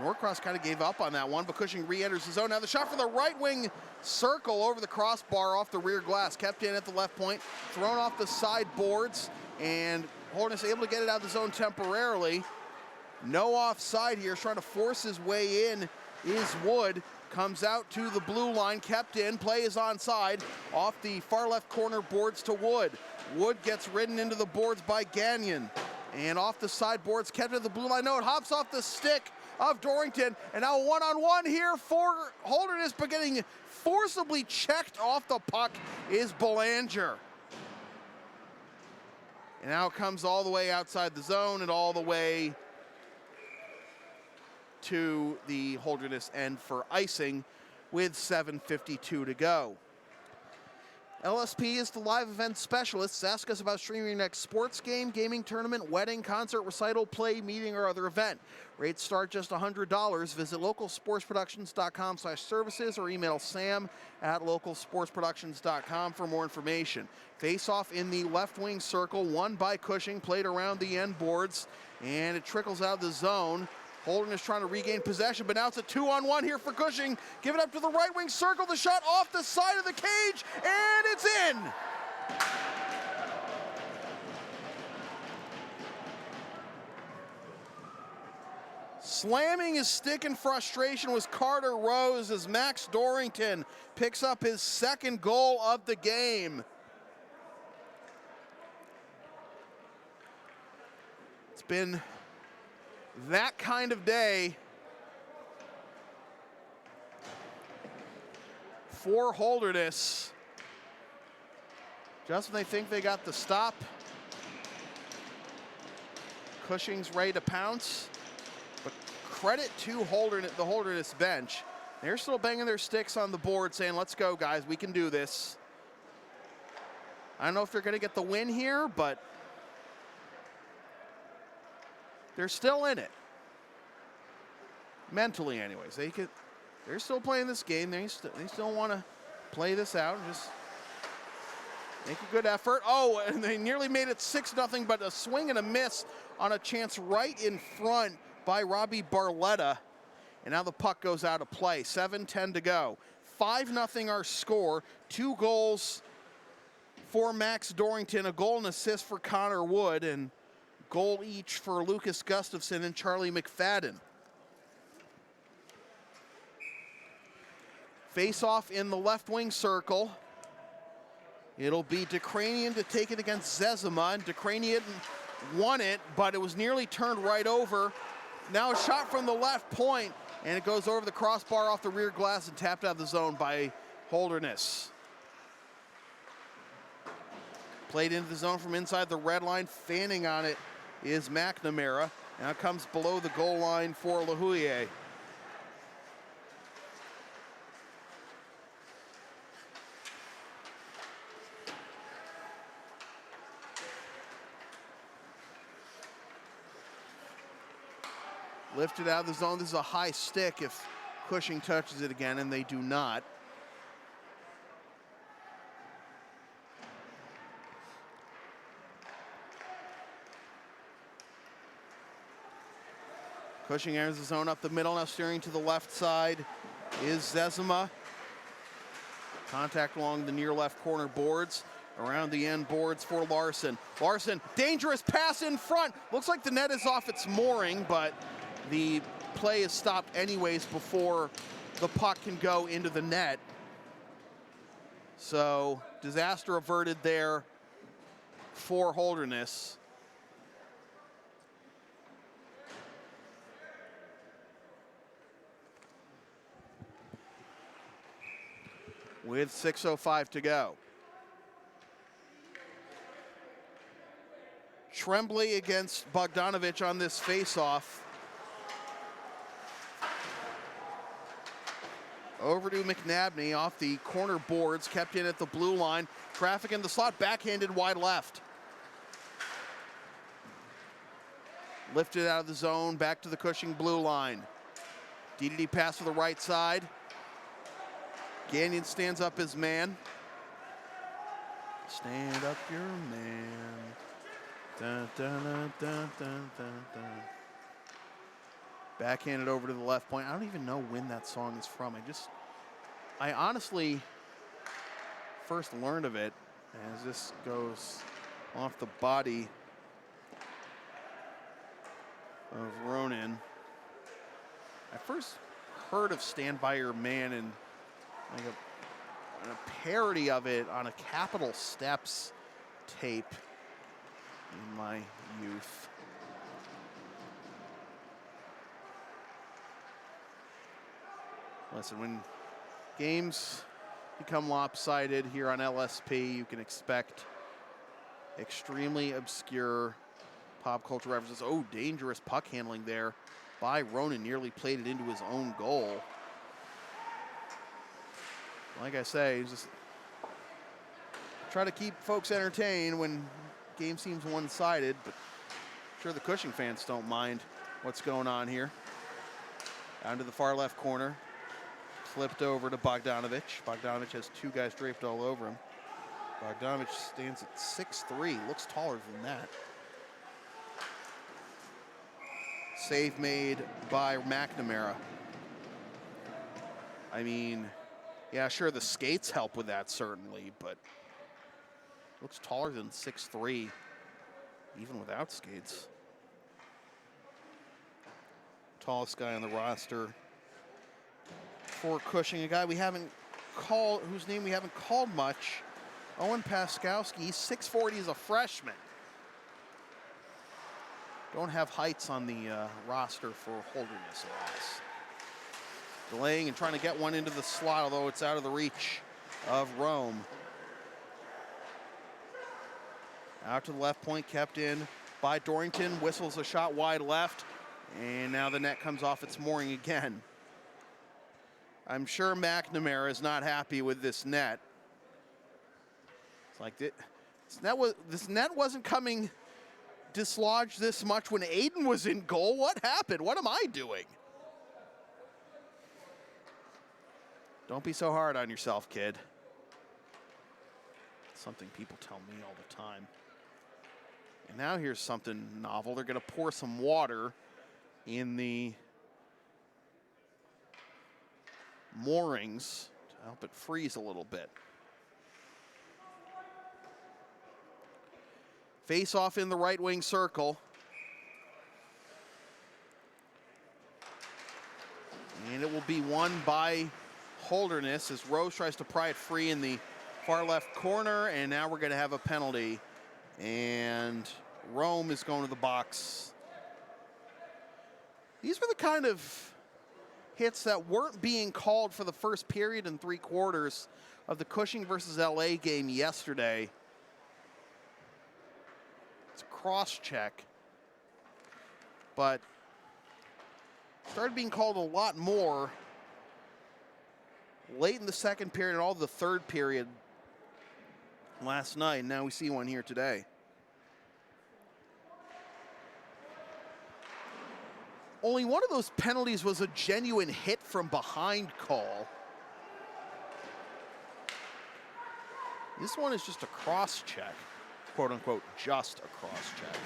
Norcross kind of gave up on that one, but Cushing re-enters the zone. Now the shot from the right wing circle over the crossbar off the rear glass. Kept in at the left point, thrown off the side boards, and Holderness able to get it out of the zone temporarily. No offside here, trying to force his way in is Wood. Comes out to the blue line, kept in, play is onside. Off the far left corner boards to Wood. Wood gets ridden into the boards by Gagnon. And off the side boards, kept at the blue line. No, it hops off the stick of Dorrington, and now one-on-one here for Holderness, but getting forcibly checked off the puck is Belanger. And now it comes all the way outside the zone and all the way to the Holderness end for icing with 7:52 to go. LSP is the live event specialist. Ask us about streaming your next sports game, gaming tournament, wedding, concert, recital, play, meeting, or other event. Rates start just $100. Visit localsportsproductions.com/services or email sam@localsportsproductions.com for more information. Face off in the left wing circle, won by Cushing, played around the end boards, and it trickles out of the zone. Holderness trying to regain possession, but now it's a 2-on-1 here for Cushing. Give it up to the right wing circle, the shot off the side of the cage, and it's in! Slamming his stick in frustration was Carter Rose as Max Dorrington picks up his second goal of the game. It's been that kind of day for Holderness. Just when they think they got the stop, Cushing's ready to pounce. But credit to the Holderness bench. They're still banging their sticks on the board saying, let's go, guys, we can do this. I don't know if they're going to get the win here, but they're still in it. Mentally, anyways. They're still playing this game. They still want to play this out and just make a good effort. Oh, and they nearly made it 6-0, but a swing and a miss on a chance right in front by Robbie Barletta. And now the puck goes out of play. 7:10 to go. 5-0 our score. 2 goals for Max Dorrington, a goal and assist for Connor Wood, and goal each for Lucas Gustafson and Charlie McFadden. Face off in the left wing circle. It'll be Dekranian to take it against Zezima, and Dekranian won it, but it was nearly turned right over. Now a shot from the left point, and it goes over the crossbar off the rear glass and tapped out of the zone by Holderness. Played into the zone from inside the red line. Fanning on it is McNamara. Now it comes below the goal line for LaHoulier. Lifted out of the zone. This is a high stick if Cushing touches it again, and they do not. Cushing enters the zone up the middle, now steering to the left side is Zezima. Contact along the near left corner boards. Around the end boards for Larson. Larson, dangerous pass in front. Looks like the net is off its mooring, but the play is stopped anyways before the puck can go into the net. So, disaster averted there for Holderness. with 6:05 to go. Tremblay against Bogdanovich on this face-off. Over to McNabney off the corner boards, kept in at the blue line. Traffic in the slot, backhanded wide left. Lifted out of the zone, back to the Cushing blue line. DDD pass to the right side. Gagnon stands up his man. Stand up your man. Dun, dun, dun, dun, dun, dun, dun. Backhanded over to the left point. I don't even know when that song is from. I honestly first learned of it as this goes off the body of Ronan. I first heard of Stand By Your Man and like a parody of it on a Capitol Steps tape in my youth. Listen, when games become lopsided here on LSP, you can expect extremely obscure pop culture references. Oh, dangerous puck handling there by Ronan, nearly played it into his own goal. Like I say, just try to keep folks entertained when game seems one-sided, but I'm sure the Cushing fans don't mind what's going on here. Down to the far left corner, flipped over to Bogdanovich. Bogdanovich has two guys draped all over him. Bogdanovich stands at 6'3", looks taller than that. Save made by McNamara. I mean, yeah, sure, the skates help with that, certainly, but looks taller than 6'3", even without skates. Tallest guy on the roster for Cushing, a guy we haven't called, whose name we haven't called much, Owen Paskowski. He's 6'4", he's a freshman. Don't have heights on the roster for Holderness, alas. Delaying and trying to get one into the slot, although it's out of the reach of Rome. Out to the left point, kept in by Dorrington. Whistles a shot wide left, and now the net comes off its mooring again. I'm sure McNamara is not happy with this net. It's like this net wasn't coming dislodged this much when Aiden was in goal. What happened? What am I doing? Don't be so hard on yourself, kid. Something people tell me all the time. And now here's something novel. They're going to pour some water in the moorings to help it freeze a little bit. Face off in the right wing circle. And it will be won by Holderness as Rose tries to pry it free in the far left corner, and now we're going to have a penalty. And Rome is going to the box. These were the kind of hits that weren't being called for the first period and three quarters of the Cushing versus LA game yesterday. It's a cross check, but started being called a lot more late in the second period and all the third period last night. Now we see one here today. Only one of those penalties was a genuine hit from behind call. This one is just a cross check, quote unquote, just a cross check.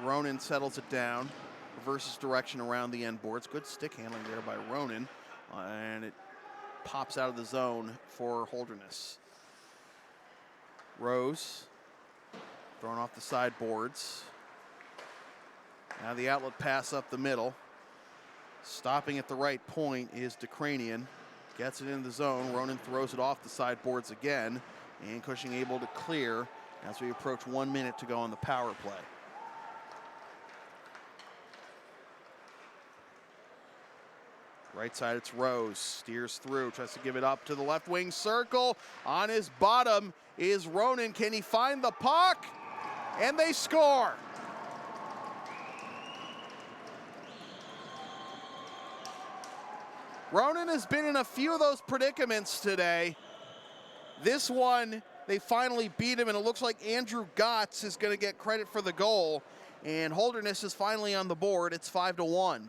Ronan settles it down, reverses direction around the end boards. Good stick handling there by Ronan, and it pops out of the zone for Holderness. Rose thrown off the sideboards. Now the outlet pass up the middle. Stopping at the right point is DeCranian. Gets it in the zone. Ronan throws it off the sideboards again. And Cushing able to clear as we approach 1 minute to go on the power play. Right side, it's Rose, steers through, tries to give it up to the left wing circle. On his bottom is Ronan. Can he find the puck? And they score. Ronan has been in a few of those predicaments today. This one, they finally beat him, and it looks like Andrew Gotts is going to get credit for the goal. And Holderness is finally on the board. It's 5-1.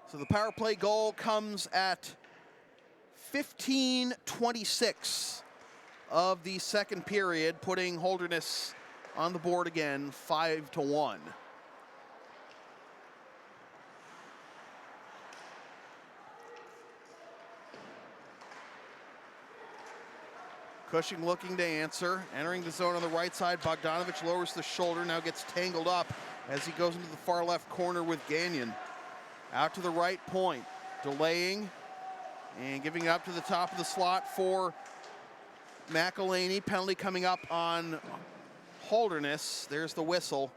So the power play goal comes at 15:26 of the second period, putting Holderness on the board again, 5-1. Cushing looking to answer, entering the zone on the right side. Bogdanovich lowers the shoulder, now gets tangled up as he goes into the far left corner with Gagnon. Out to the right point, delaying and giving it up to the top of the slot for McElhaney. Penalty coming up on Holderness. There's the whistle.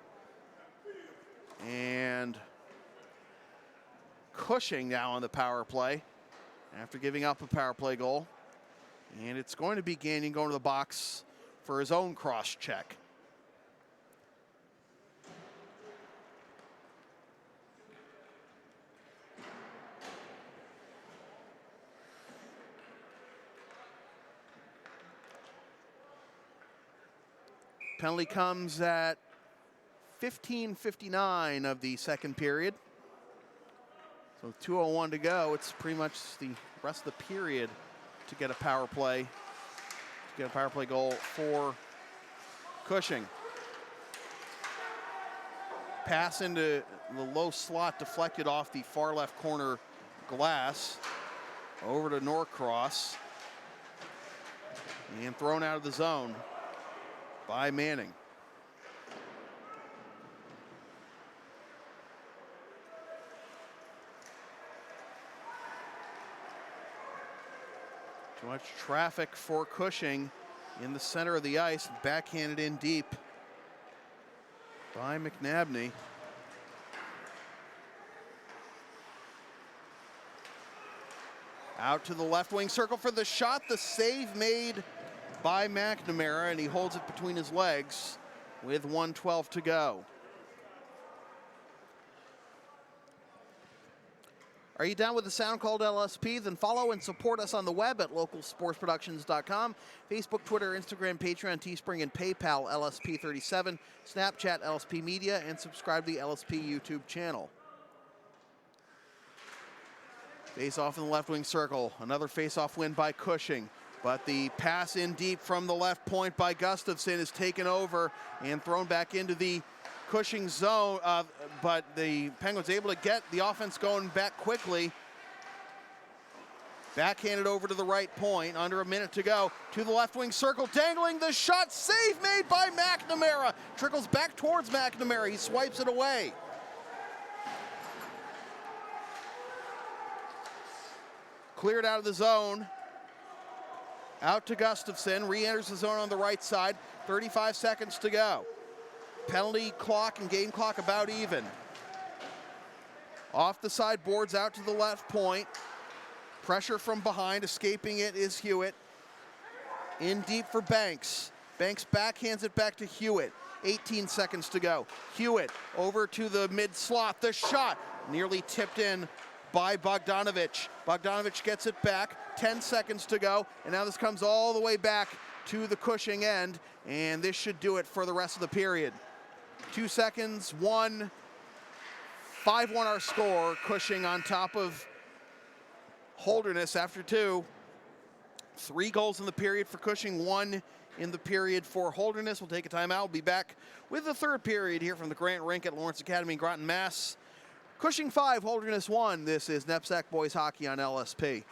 And Cushing now on the power play after giving up a power play goal. And it's going to be Gagnon going to the box for his own cross check. Penalty comes at 15:59 of the second period. So 2:01 to go. It's pretty much the rest of the period to get a power play goal for Cushing. Pass into the low slot, deflected off the far left corner glass. Over to Norcross. And thrown out of the zone by Manning. Too much traffic for Cushing in the center of the ice, backhanded in deep by McNabney. Out to the left wing circle for the shot, the save made by McNamara, and he holds it between his legs with 1:12 to go. Are you down with the sound called LSP? Then follow and support us on the web at localsportsproductions.com, Facebook, Twitter, Instagram, Patreon, Teespring, and PayPal LSP37, Snapchat LSP Media, and subscribe to the LSP YouTube channel. Face-off in the left wing circle. Another face-off win by Cushing. But the pass in deep from the left point by Gustafson is taken over and thrown back into the Cushing zone, but the Penguins able to get the offense going back quickly. Backhanded over to the right point, under a minute to go, to the left wing circle, dangling the shot, save made by McNamara. Trickles back towards McNamara, he swipes it away. Cleared out of the zone. Out to Gustafson, re-enters the zone on the right side, 35 seconds to go. Penalty clock and game clock about even. Off the side boards out to the left point. Pressure from behind, escaping it is Hewitt. In deep for Banks. Banks backhands it back to Hewitt. 18 seconds to go. Hewitt over to the mid slot. The shot nearly tipped in by Bogdanovich. Bogdanovich gets it back. 10 seconds to go. And now this comes all the way back to the Cushing end. And this should do it for the rest of the period. 2 seconds, 1, 5-1 our score. Cushing on top of Holderness after 2. 3 goals in the period for Cushing, 1 in the period for Holderness. We'll take a timeout. We'll be back with the third period here from the Grant Rink at Lawrence Academy in Groton, Mass. Cushing 5, Holderness 1. This is NEPSAC Boys Hockey on LSP.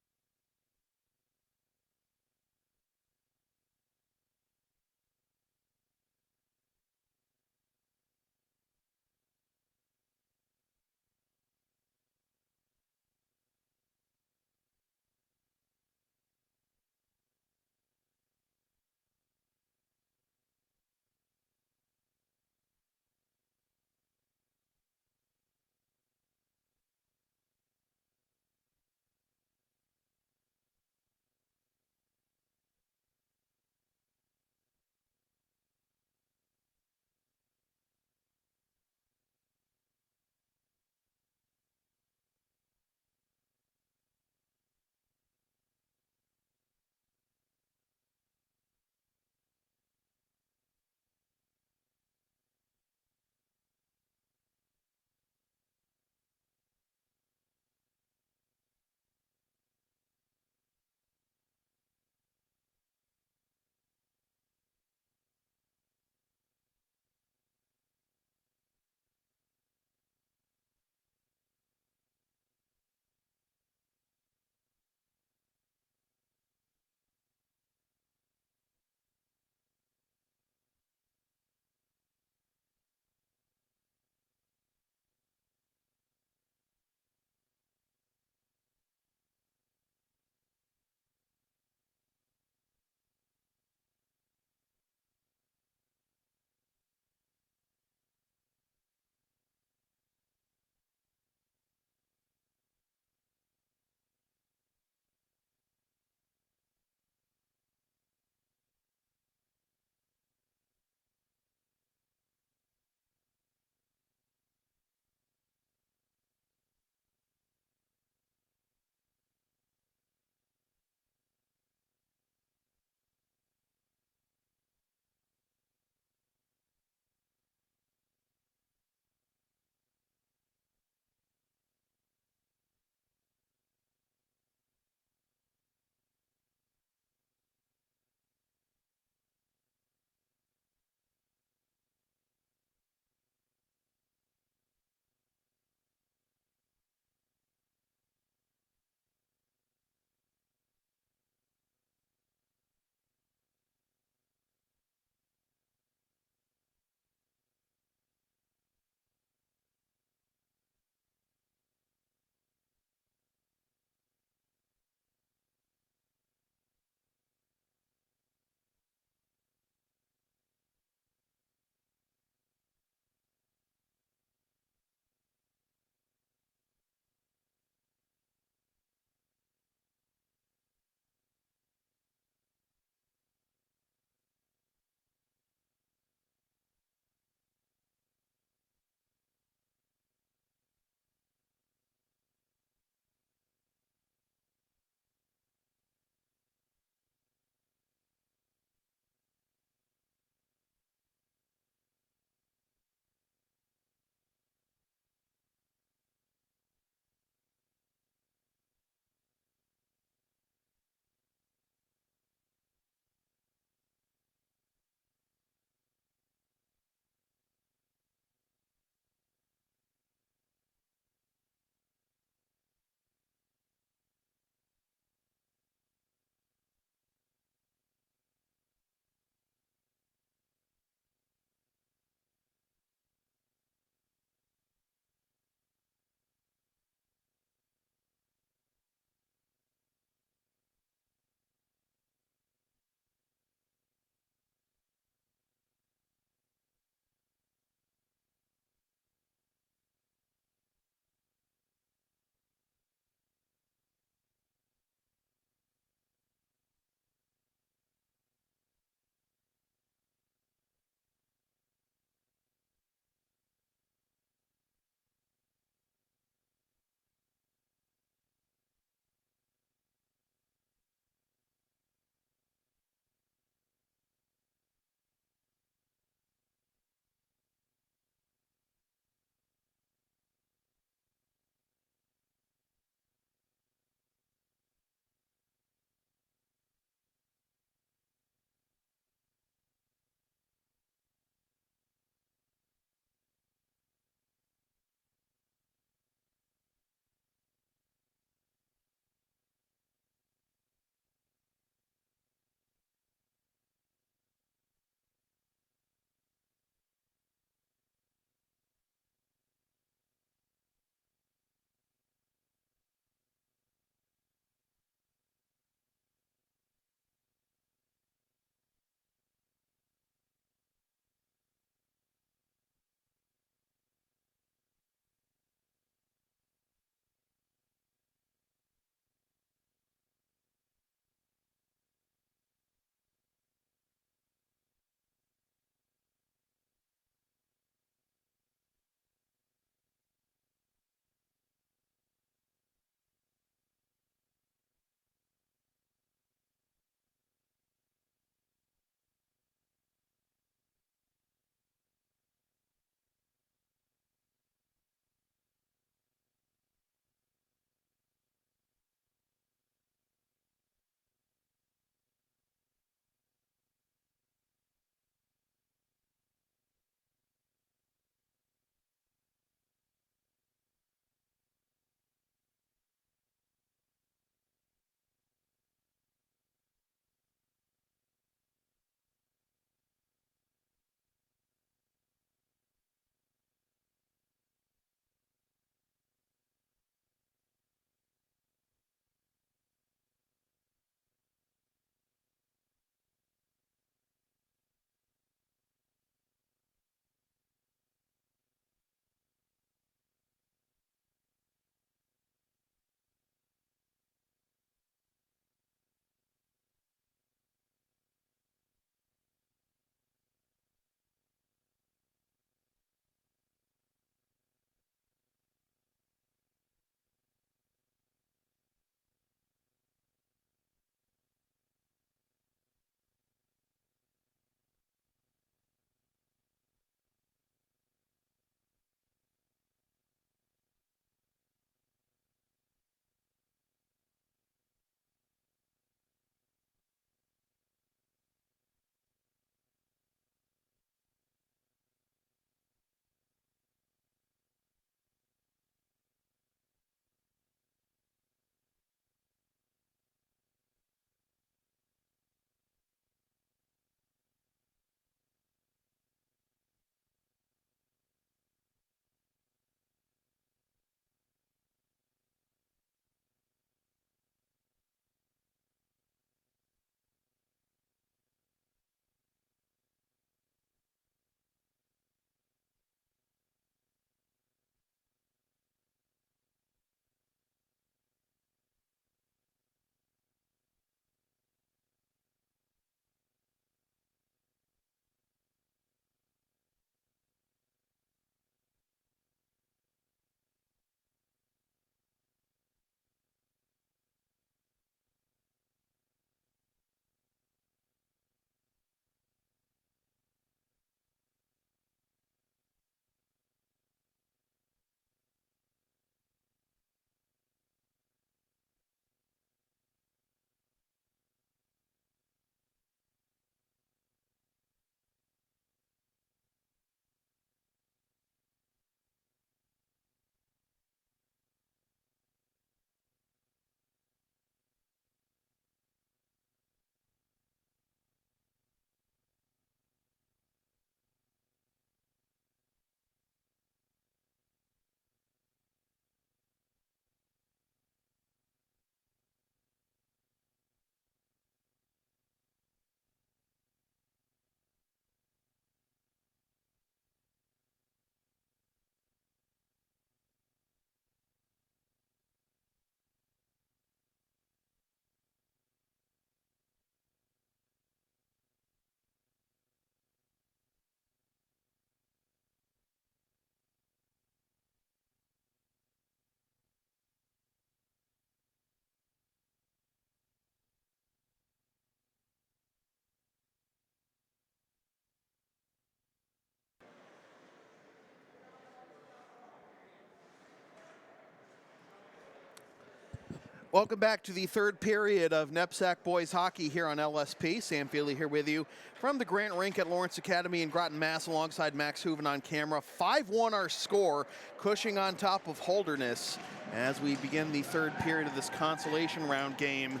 Welcome back to the third period of NEPSAC boys hockey here on LSP. Sam Feely here with you from the Grant Rink at Lawrence Academy in Groton, Mass, alongside Max Hooven on camera. 5-1 our score, Cushing on top of Holderness as we begin the third period of this consolation round game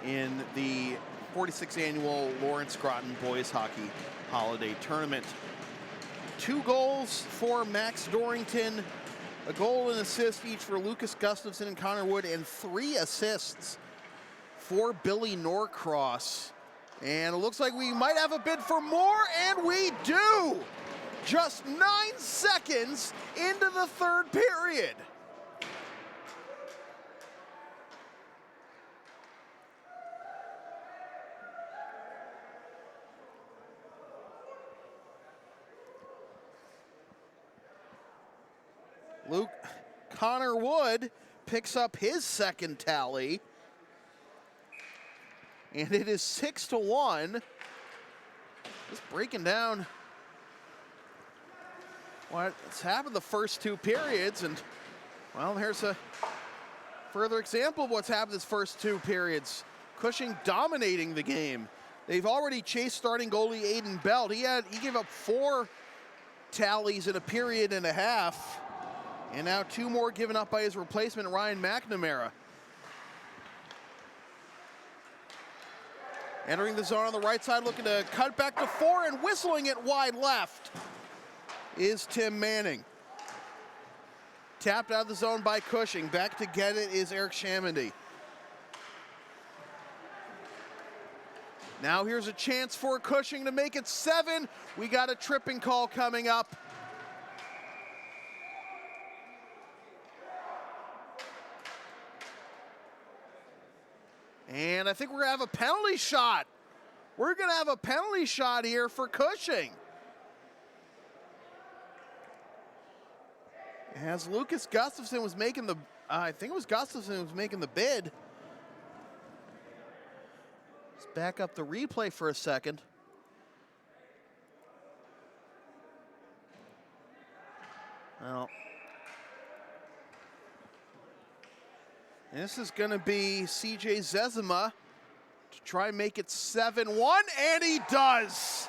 in the 46th annual Lawrence Groton boys hockey holiday tournament. 2 goals for Max Dorrington, a goal and assist each for Lucas Gustafson and Connor Wood, and 3 assists for Billy Norcross. And it looks like we might have a bid for more, and we do! Just 9 seconds into the third period. Connor Wood picks up his second tally, and it is 6-1. Just breaking down what's happened the first 2 periods, and well, here's a further example of what's happened this first 2 periods. Cushing dominating the game. They've already chased starting goalie Aiden Belt. He gave up 4 tallies in a period and a half. And now 2 more given up by his replacement, Ryan McNamara. Entering the zone on the right side, looking to cut back to 4, and whistling it wide left is Tim Manning. Tapped out of the zone by Cushing. Back to get it is Eric Chamandy. Now here's a chance for Cushing to make it 7. We got a tripping call coming up. And I think we're gonna have a penalty shot. We're gonna have a penalty shot here for Cushing. As Lucas Gustafson was making the, I think it was Gustafson who was making the bid. Let's back up the replay for a second. Well, this is going to be CJ Zezima to try and make it 7-1, and he does.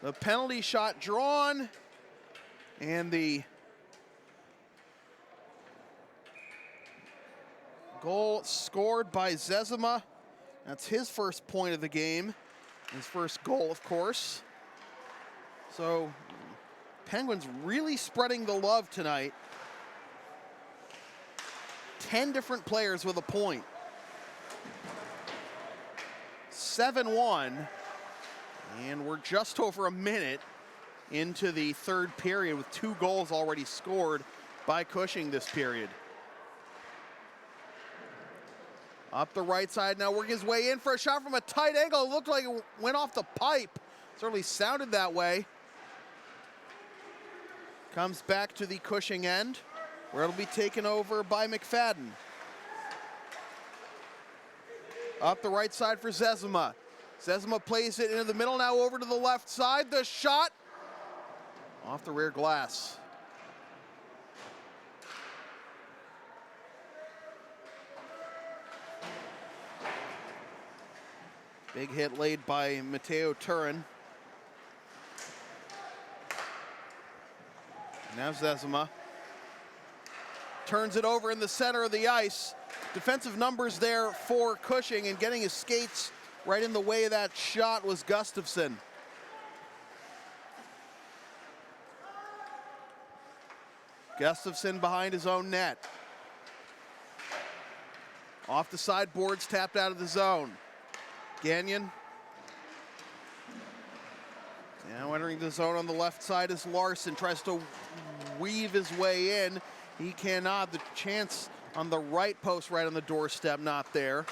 The penalty shot drawn, and the goal scored by Zezima. That's his first point of the game. His first goal, of course. So, Penguins really spreading the love tonight. 10 different players with a point. 7-1. And we're just over a minute into the third period with 2 goals already scored by Cushing this period. Up the right side now, working his way in for a shot from a tight angle. It looked like it went off the pipe. Certainly sounded that way. Comes back to the Cushing end, where it'll be taken over by McFadden. Up the right side for Zezima. Zezima plays it into the middle, now over to the left side. The shot off the rear glass. Big hit laid by Mateo Turin. Now Zezima turns it over in the center of the ice. Defensive numbers there for Cushing, and getting his skates right in the way of that shot was Gustafson. Gustafson behind his own net. Off the sideboards, tapped out of the zone. Gagnon. Now entering the zone on the left side is Larson. Tries to weave his way in. He cannot. The chance on the right post, right on the doorstep, not there.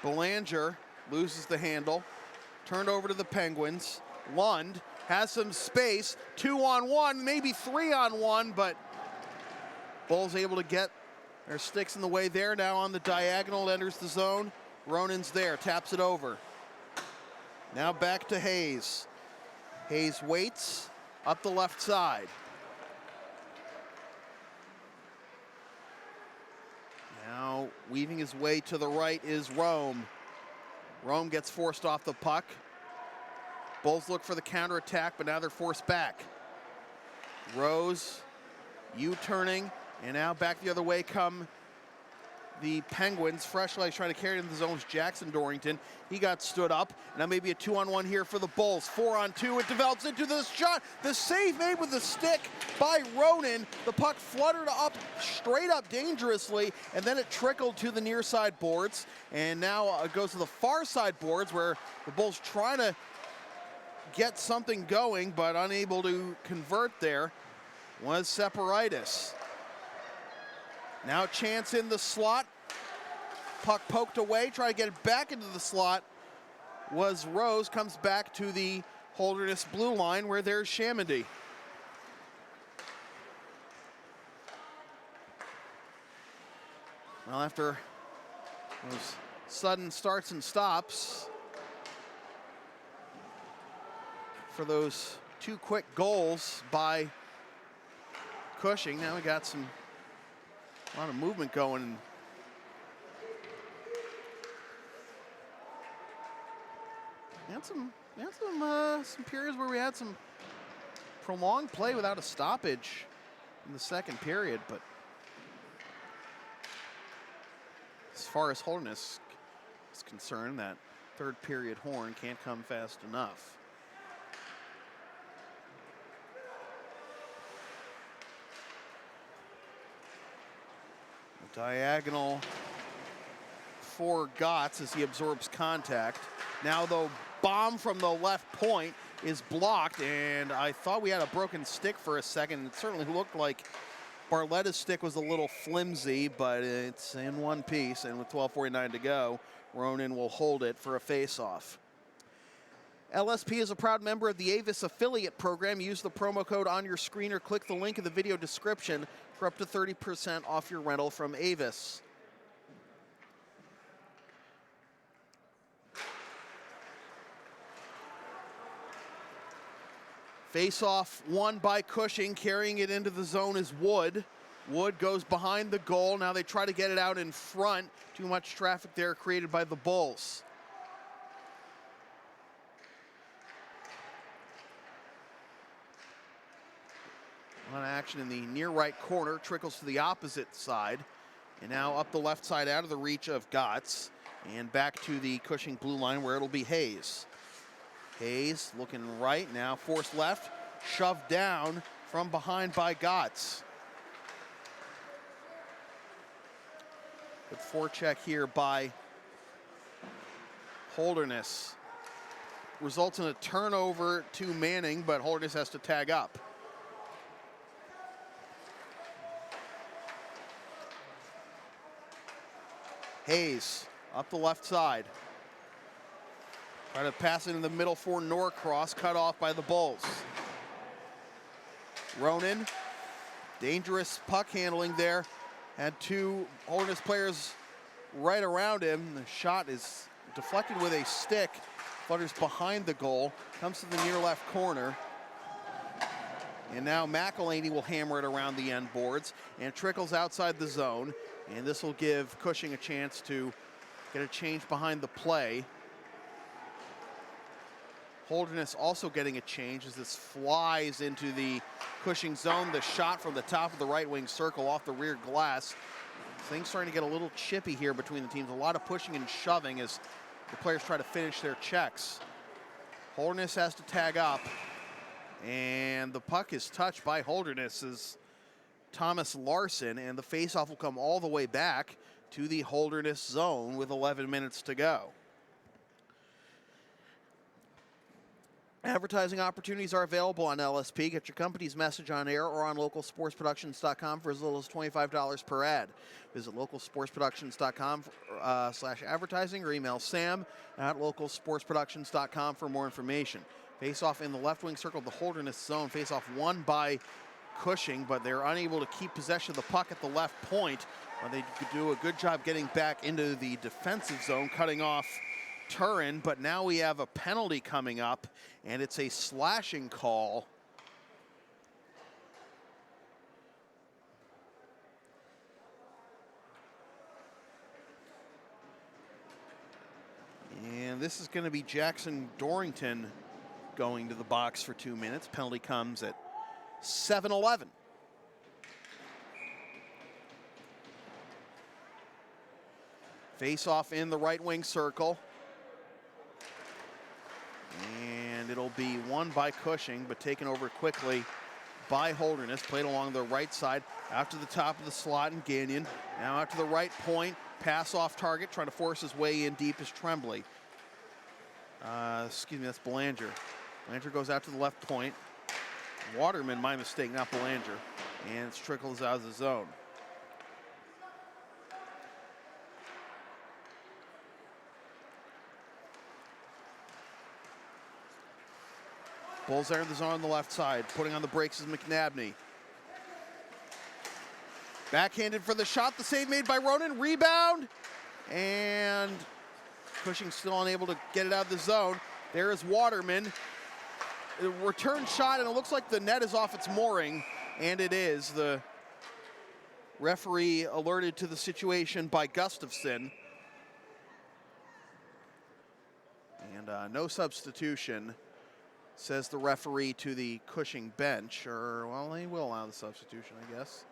Belanger loses the handle. Turned over to the Penguins. Lund has some space. 2-on-1, maybe 3-on-1, but Bulls able to get their sticks in the way there. Now on the diagonal, enters the zone. Ronan's there, taps it over. Now back to Hayes. Hayes waits up the left side. Now weaving his way to the right is Rome. Rome gets forced off the puck. Bulls look for the counterattack, but now they're forced back. Rose, U-turning, and now back the other way come the Penguins. Freshlight trying to carry it into the zones. Jackson Dorrington, he got stood up. Now maybe a 2-on-1 here for the Bulls. 4-on-2, it develops into the shot. The save made with the stick by Ronan. The puck fluttered up, straight up dangerously, and then it trickled to the near side boards. And now it goes to the far side boards where the Bulls trying to get something going, but unable to convert there was Separitis. Now chance in the slot. Puck poked away, try to get it back into the slot was Rose. Comes back to the Holderness blue line where there's Chamandy. Well, after those sudden starts and stops for those two quick goals by Cushing, now we got a lot of movement going. We had some periods where we had some prolonged play without a stoppage in the second period, but as far as Holderness is concerned, that third period horn can't come fast enough. Diagonal for Gotts as he absorbs contact. Now the bomb from the left point is blocked, and I thought we had a broken stick for a second. It certainly looked like Barletta's stick was a little flimsy, but it's in one piece, and with 12:49 to go, Ronan will hold it for a face-off. LSP is a proud member of the Avis affiliate program. Use the promo code on your screen or click the link in the video description for up to 30% off your rental from Avis. Face-off won by Cushing. Carrying it into the zone is Wood. Wood goes behind the goal. Now they try to get it out in front. Too much traffic there created by the Bulls. On action in the near right corner, trickles to the opposite side, and now up the left side out of the reach of Gotts, and back to the Cushing blue line where it'll be Hayes. Hayes looking right, now forced left, shoved down from behind by Gotts. Good forecheck here by Holderness. Results in a turnover to Manning, but Holderness has to tag up. Hayes up the left side. Try to pass it in the middle for Norcross, cut off by the Bulls. Ronan, dangerous puck handling there. Had two Holderness players right around him. The shot is deflected with a stick. Flutters behind the goal, comes to the near left corner. And now McElhaney will hammer it around the end boards and trickles outside the zone. And this will give Cushing a chance to get a change behind the play. Holderness also getting a change as this flies into the Cushing zone. The shot from the top of the right wing circle off the rear glass. Things starting to get a little chippy here between the teams. A lot of pushing and shoving as the players try to finish their checks. Holderness has to tag up. And the puck is touched by Holderness as Thomas Larson, and the faceoff will come all the way back to the Holderness zone with 11 minutes to go. Advertising opportunities are available on LSP. Get your company's message on air or on localsportsproductions.com for as little as $25 per ad. Visit localsportsproductions.com/advertising or email sam@localsportsproductions.com for more information. Face-off in the left wing circle of the Holderness zone. Face-off won by Cushing, but they're unable to keep possession of the puck at the left point. They could do a good job getting back into the defensive zone, cutting off Turin, but now we have a penalty coming up, and it's a slashing call. And this is going to be Jackson Dorrington going to the box for 2 minutes. Penalty comes at 7:11. Face-off in the right wing circle. And it'll be won by Cushing, but taken over quickly by Holderness. Played along the right side, out to the top of the slot in Gagnon. Now out to the right point, pass off target, trying to force his way in deep is Tremblay. Excuse me, that's Belanger. Belanger goes out to the left point. Waterman, my mistake, not Belanger. And it trickles out of the zone. Bulls are in the zone on the left side. Putting on the brakes is McNabney. Backhanded for the shot. The save made by Ronan. Rebound. And Cushing still unable to get it out of the zone. There is Waterman. A return shot, and it looks like the net is off its mooring. And it is. The referee alerted to the situation by Gustafson. And no substitution, says the referee to the Cushing bench. Or, well, he will allow the substitution, I guess.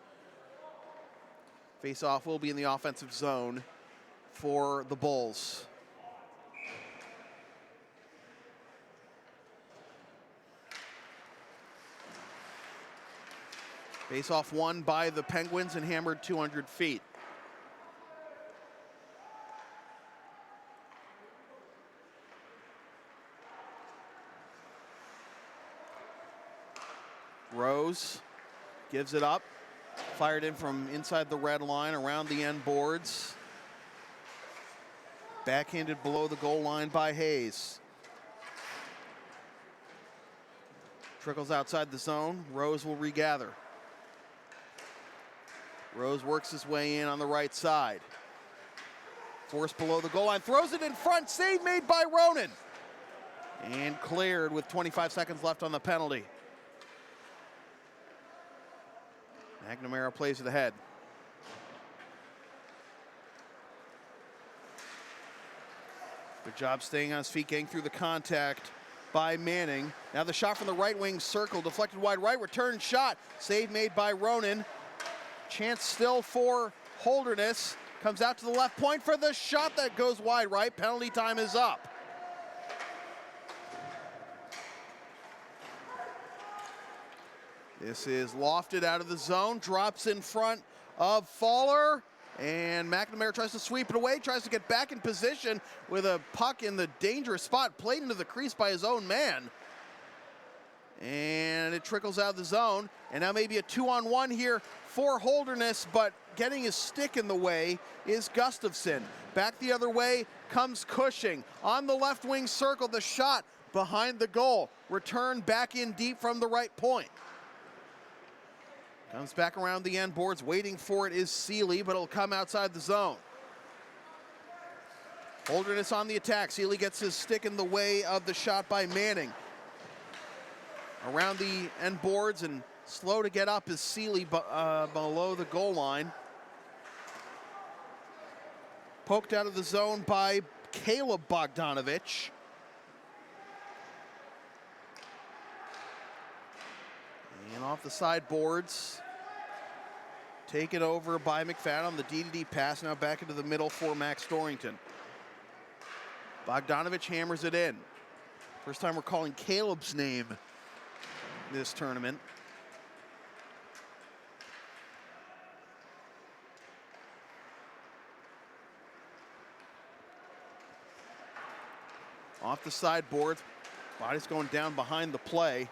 Face-off will be in the offensive zone for the Bulls. Face-off won by the Penguins and hammered 200 feet. Rose gives it up, fired in from inside the red line, around the end boards. Backhanded below the goal line by Hayes. Trickles outside the zone. Rose will regather. Rose works his way in on the right side. Forced below the goal line, throws it in front, save made by Ronan. And cleared with 25 seconds left on the penalty. McNamara plays it ahead. Good job staying on his feet, getting through the contact by Manning. Now the shot from the right wing circle, deflected wide right, return shot. Save made by Ronan. Chance still for Holderness. Comes out to the left point for the shot that goes wide right. Penalty time is up. This is lofted out of the zone, drops in front of Fowler, and McNamara tries to sweep it away, tries to get back in position with a puck in the dangerous spot, played into the crease by his own man. And it trickles out of the zone, and now maybe a 2-on-1 here for Holderness, but getting his stick in the way is Gustafson. Back the other way comes Cushing. On the left wing circle, the shot behind the goal. Return back in deep from the right point. Comes back around the end boards, waiting for it is Seeley, but it'll come outside the zone. Holderness on the attack. Seeley gets his stick in the way of the shot by Manning. Around the end boards and slow to get up is Seeley below the goal line. Poked out of the zone by Caleb Bogdanovich. And off the sideboards, taken over by McFadden on the D-to-D pass, now back into the middle for Max Dorrington. Bogdanovich hammers it in. First time we're calling Caleb's name this tournament. Off the sideboards, body's going down behind the play.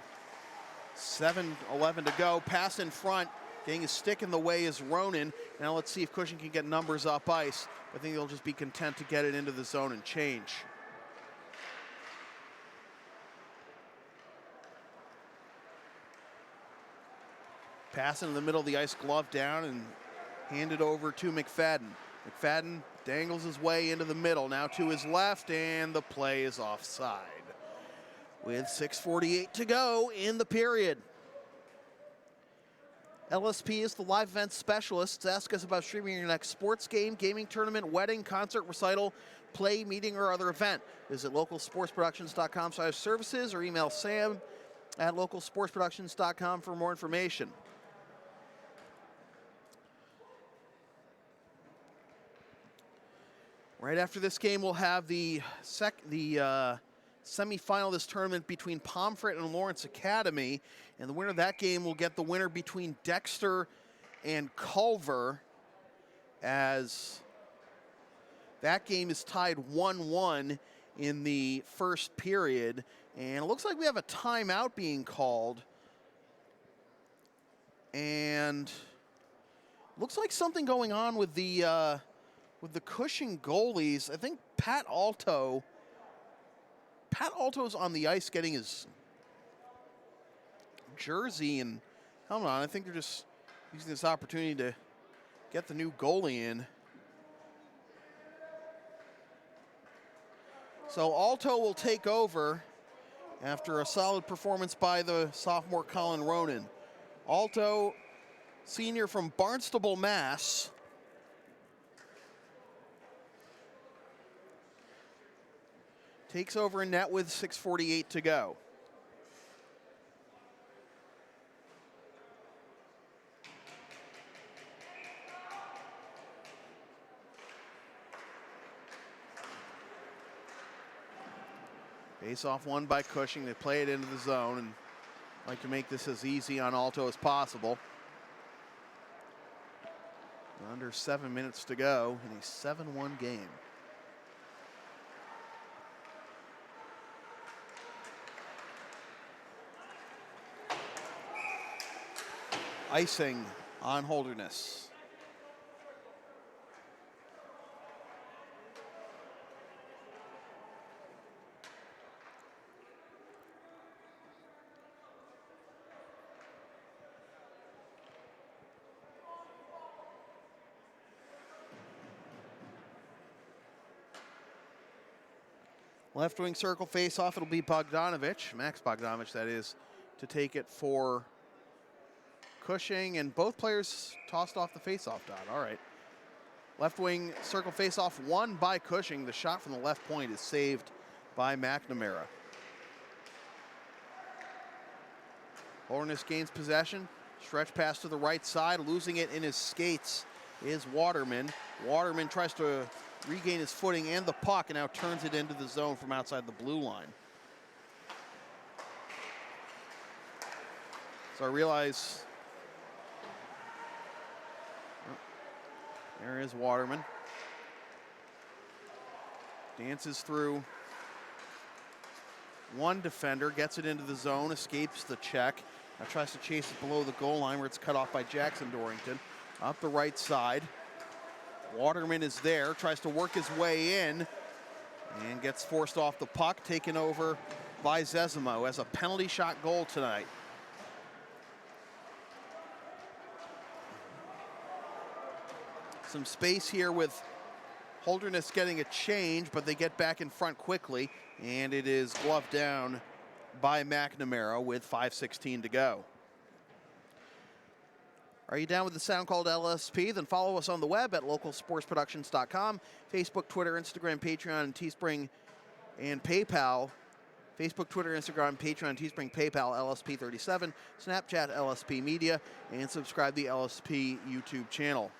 7:11 to go, pass in front, getting his stick in the way is Ronan. Now let's see if Cushing can get numbers up ice. I think they'll just be content to get it into the zone and change. Pass in the middle of the ice, glove down, and hand it over to McFadden. McFadden dangles his way into the middle, now to his left, and the play is offside. With 6:48 to go in the period. LSP is the live event specialist. Ask us about streaming your next sports game, gaming tournament, wedding, concert, recital, play, meeting, or other event. Visit localsportsproductions.com/services or email sam@localsportsproductions.com for more information. Right after this game, we'll have the semifinal of this tournament between Pomfret and Lawrence Academy, and the winner of that game will get the winner between Dexter and Culver, as that game is tied 1-1 in the first period, and it looks like we have a timeout being called, and looks like something going on with the Cushing goalies. I think Pat Alto's on the ice getting his jersey and helmet on. I think they're just using this opportunity to get the new goalie in. So Alto will take over after a solid performance by the sophomore Colin Ronan. Alto, senior from Barnstable, Mass. Takes over in net with 6:48 to go. Face-off won by Cushing. They play it into the zone and like to make this as easy on Alto as possible. Under 7 minutes to go in a 7-1 game. Icing on Holderness. Left wing circle face off. It'll be Bogdanovich, Max Bogdanovich that is, to take it for Cushing, and both players tossed off the face-off dot. All right. Left wing circle face-off won by Cushing. The shot from the left point is saved by McNamara. Holderness gains possession. Stretch pass to the right side. Losing it in his skates is Waterman. Waterman tries to regain his footing and the puck, and now turns it into the zone from outside the blue line. So I realize... There is Waterman. Dances through one defender, gets it into the zone, escapes the check. Now tries to chase it below the goal line where it's cut off by Jackson Dorrington. Up the right side. Waterman is there, tries to work his way in, and gets forced off the puck, taken over by Zezimo as a penalty shot goal tonight. Some space here with Holderness getting a change, but they get back in front quickly, and it is gloved down by McNamara with 5:16 to go. Are you down with the sound called LSP? Then follow us on the web at localsportsproductions.com, Facebook, Twitter, Instagram, Patreon, and Teespring, and PayPal. Facebook, Twitter, Instagram, Patreon, Teespring, PayPal, LSP37, Snapchat, LSP Media, and subscribe to the LSP YouTube channel.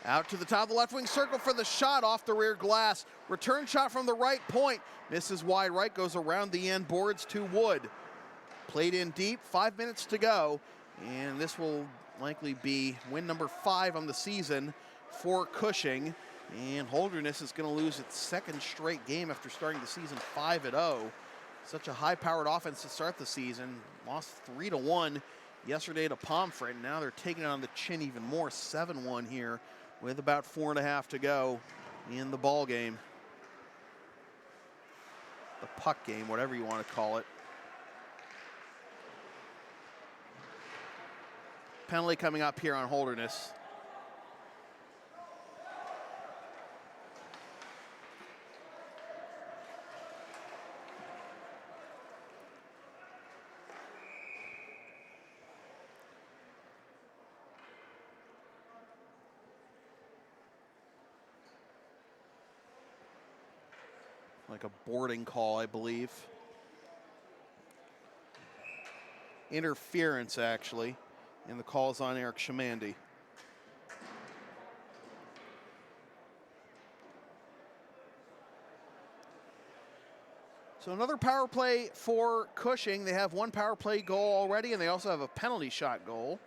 Out to the top of the left wing circle for the shot off the rear glass. Return shot from the right point. Misses wide right, goes around the end boards to Wood. Played in deep, 5 minutes to go. And this will likely be win number 5 on the season for Cushing. And Holderness is going to lose its second straight game after starting the season 5-0. Such a high-powered offense to start the season. Lost 3-1 yesterday to Pomfret. Now they're taking it on the chin even more, 7-1 here with about 4.5 to go in the ball game. The puck game, whatever you want to call it. Penalty coming up here on Holderness. Like a boarding call, I believe. Interference, actually, and the call's on Eric Shamandi. So another power play for Cushing. They have one power play goal already, and they also have a penalty shot goal.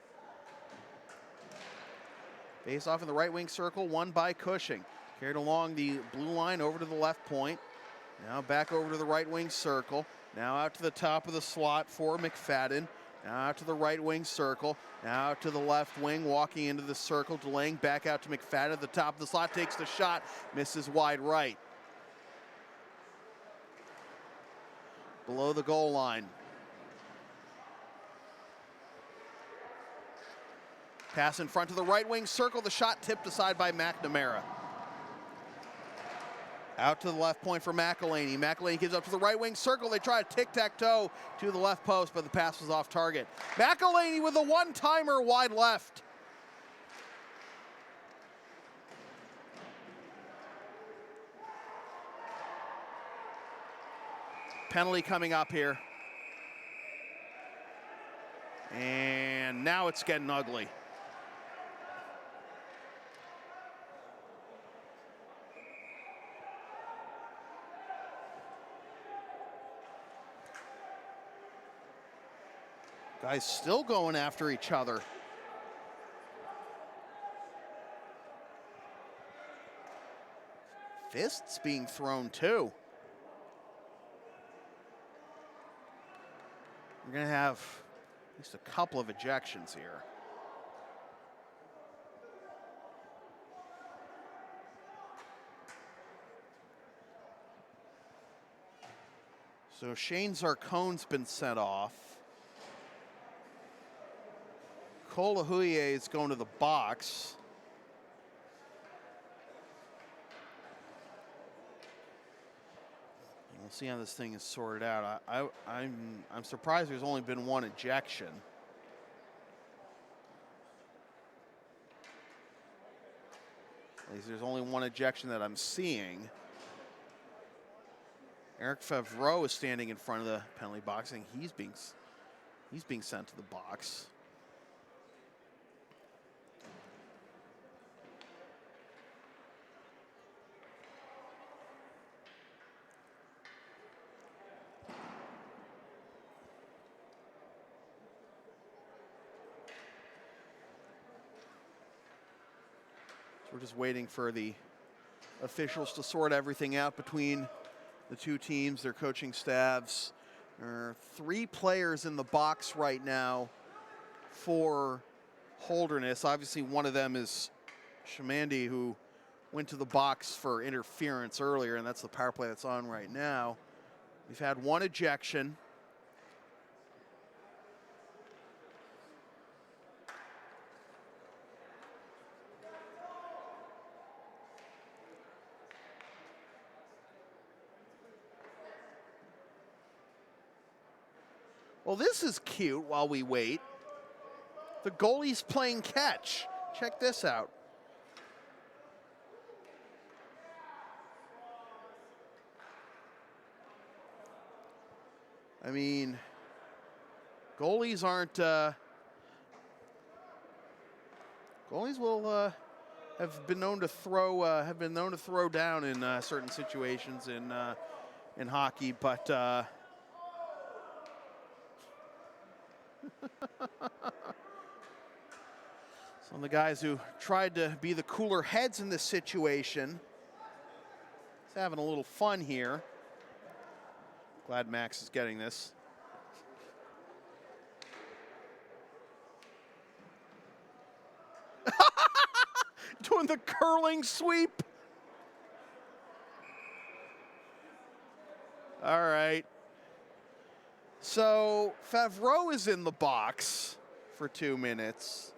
Face off in the right wing circle, won by Cushing. Carried along the blue line over to the left point. Now back over to the right wing circle. Now out to the top of the slot for McFadden. Now out to the right wing circle. Now out to the left wing, walking into the circle, delaying back out to McFadden at the top of the slot, takes the shot, misses wide right. Below the goal line. Pass in front to the right wing circle, the shot tipped aside by McNamara. Out to the left point for McElhaney. McElhaney gives up to the right wing circle. They try a tic-tac-toe to the left post, but the pass was off target. McElhaney with a one-timer wide left. Penalty coming up here. And now it's getting ugly. Guys still going after each other. Fists being thrown too. We're going to have at least a couple of ejections here. So Shane Zarcone's been sent off. Cole Ahuye is going to the box. And we'll see how this thing is sorted out. I'm surprised there's only been one ejection. At least there's only one ejection that I'm seeing. Eric Favreau is standing in front of the penalty box, and he's being sent to the box. We're just waiting for the officials to sort everything out between the two teams, their coaching staffs. There are 3 players in the box right now for Holderness. Obviously, one of them is Shamandi, who went to the box for interference earlier, and that's the power play that's on right now. We've had one ejection. Well, this is cute while we wait. The goalie's playing catch. Check this out. I mean, goalies aren't. Goalies will have been known to throw down in certain situations in hockey, but. Some of the guys who tried to be the cooler heads in this situation is having a little fun here. Glad Max is getting this. Doing the curling sweep. All right. So Favreau is in the box for 2 minutes.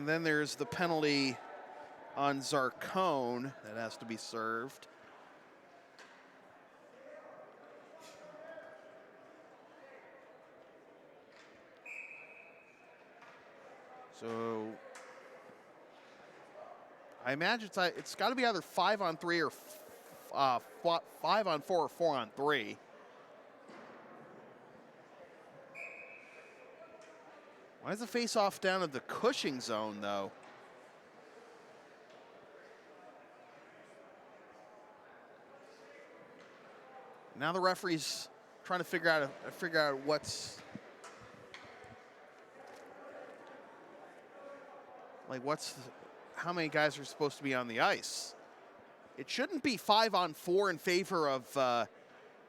And then there's the penalty on Zarcone that has to be served. So I imagine it's got to be either 5-on-3 or 5-on-4 or 4-on-3. Why is the face-off down at the Cushing zone, though? Now the referee's trying to figure out how many guys are supposed to be on the ice. It shouldn't be 5-on-4 in favor of.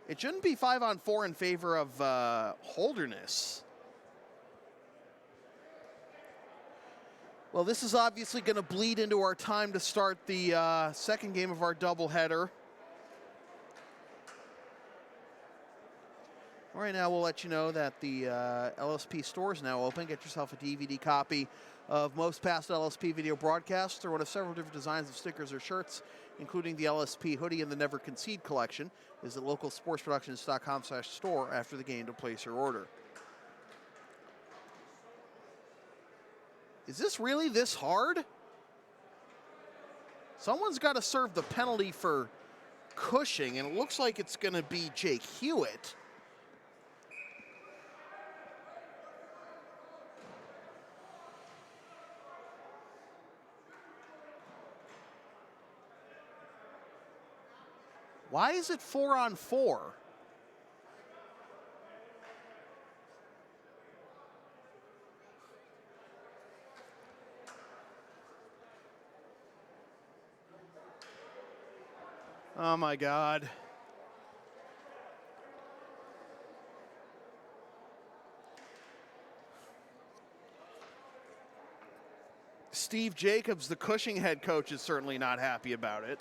It shouldn't be 5-on-4 in favor of Holderness. Well, this is obviously going to bleed into our time to start the second game of our doubleheader. All right, now we'll let you know that the LSP store is now open. Get yourself a DVD copy of most past LSP video broadcasts or one of several different designs of stickers or shirts, including the LSP hoodie and the Never Concede Collection. Visit localsportsproductions.com/store after the game to place your order. Is this really this hard? Someone's got to serve the penalty for Cushing, and it looks like it's going to be Jake Hewitt. Why is it 4-on-4? Oh my God. Steve Jacobs, the Cushing head coach, is certainly not happy about it.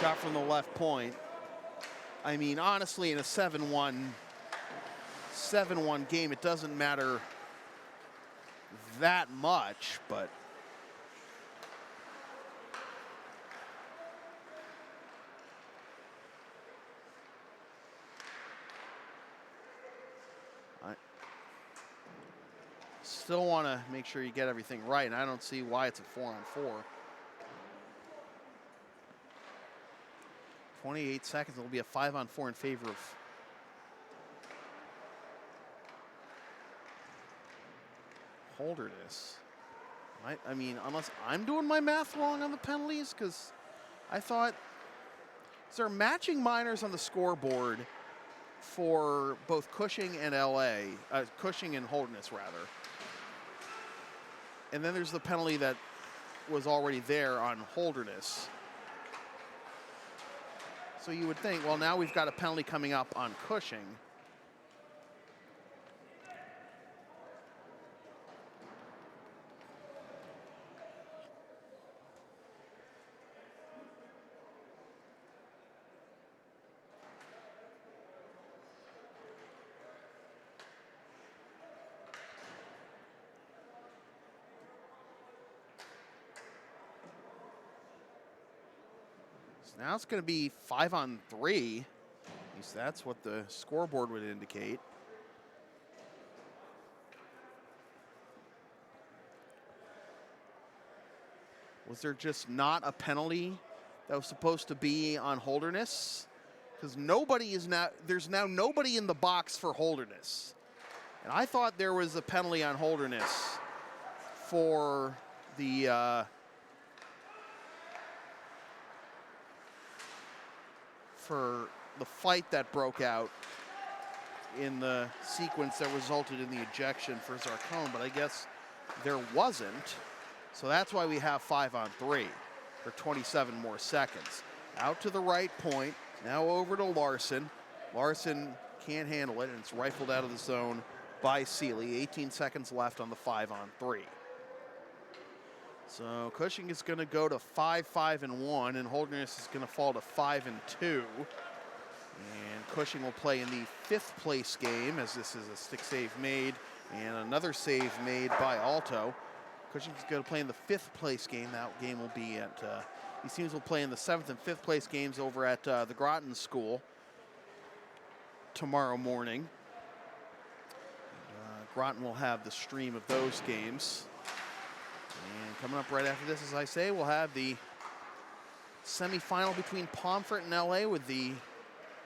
Shot from the left point. I mean, honestly, in a 7-1 game, it doesn't matter that much, but I still want to make sure you get everything right, and I don't see why it's a 4-on-4. 28 seconds, it'll be a 5-on-4 in favor of Holderness. I mean, unless I'm doing my math wrong on the penalties, because I thought, there are matching minors on the scoreboard for both Cushing and Cushing and Holderness, rather. And then there's the penalty that was already there on Holderness. So you would think, well, now we've got a penalty coming up on Cushing. Now it's going to be 5-on-3. At least that's what the scoreboard would indicate. Was there just not a penalty that was supposed to be on Holderness? Because there's now nobody in the box for Holderness. And I thought there was a penalty on Holderness for the fight that broke out in the sequence that resulted in the ejection for Zarcone, but I guess there wasn't. So that's why we have 5-on-3 for 27 more seconds. Out to the right point, now over to Larson. Larson can't handle it, and it's rifled out of the zone by Seeley. 18 seconds left on the 5-on-3. So Cushing is going to go to 5-5-1, and Holderness is going to fall to 5-2. Cushing will play in the 5th place game, as this is a stick save made and another save made by Alto. Cushing's going to play in the 5th place game. That game will be at, these teams will play in the 7th and 5th place games over at the Groton School tomorrow morning. Groton will have the stream of those games. And coming up right after this, as I say, we'll have the semifinal between Pomfret and LA, with the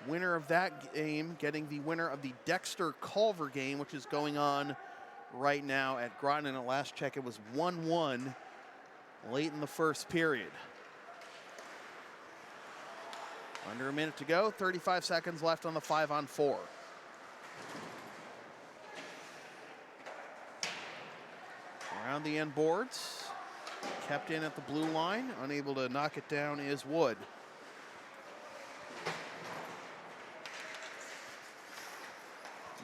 winner of that game getting the winner of the Dexter-Culver game, which is going on right now at Groton. And at last check, it was 1-1 late in the first period. Under a minute to go, 35 seconds left on the 5-on-4. Around the end boards, kept in at the blue line, unable to knock it down is Wood.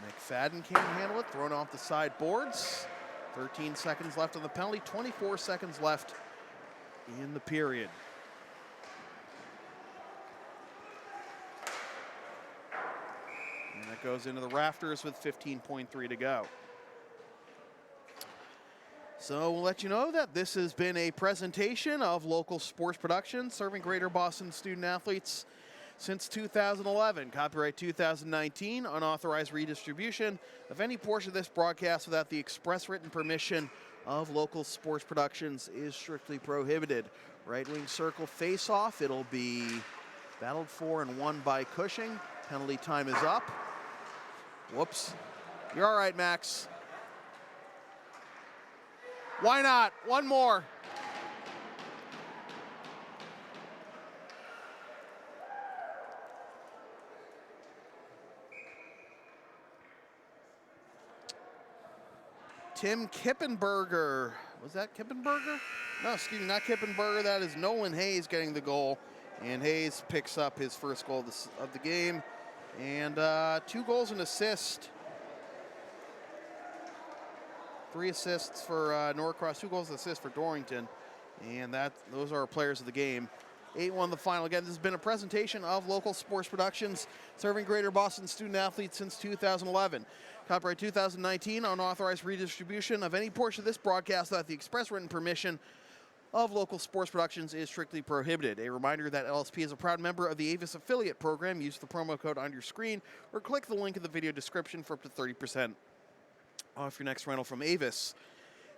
McFadden can't handle it, thrown off the side boards. 13 seconds left on the penalty, 24 seconds left in the period. And that goes into the rafters with 15.3 to go. So we'll let you know that this has been a presentation of Local Sports Production, serving Greater Boston student athletes since 2011. Copyright 2019, unauthorized redistribution of any portion of this broadcast without the express written permission of Local Sports Productions is strictly prohibited. Right wing circle face-off. It'll be battled for and won by Cushing. Penalty time is up. Whoops. You're all right, Max. Why not? One more. Tim Kippenberger. Was that Kippenberger? No, excuse me, not Kippenberger. That is Nolan Hayes getting the goal. And Hayes picks up his first goal of the game. And 2 goals and assist. 3 assists for Norcross, 2 goals and assists for Dorrington. And those are our players of the game. 8-1 the final. Again, this has been a presentation of Local Sports Productions, serving Greater Boston student athletes since 2011. Copyright 2019, unauthorized redistribution of any portion of this broadcast without the express written permission of Local Sports Productions is strictly prohibited. A reminder that LSP is a proud member of the Avis affiliate program. Use the promo code on your screen or click the link in the video description for up to 30% off your next rental from Avis.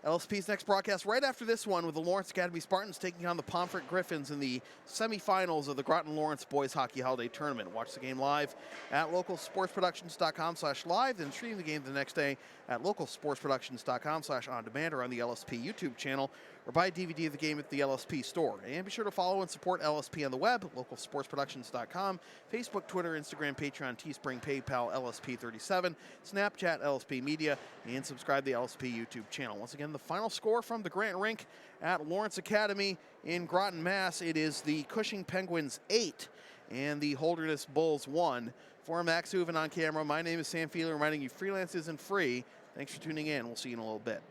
LSP's next broadcast right after this one, with the Lawrence Academy Spartans taking on the Pomfret Griffins in the semifinals of the Groton Lawrence Boys Hockey Holiday Tournament. Watch the game live at localsportsproductions.com/live, then stream the game the next day at localsportsproductions.com/on-demand or on the LSP YouTube channel, or buy a DVD of the game at the LSP store. And be sure to follow and support LSP on the web, localsportsproductions.com, Facebook, Twitter, Instagram, Patreon, Teespring, PayPal, LSP37, Snapchat, LSP Media, and subscribe to the LSP YouTube channel. Once again, the final score from the Grant Rink at Lawrence Academy in Groton, Mass. It is the Cushing Penguins 8 and the Holderness Bulls 1. For Max Hooven on camera, my name is Sam Feeler, reminding you freelance isn't free. Thanks for tuning in. We'll see you in a little bit.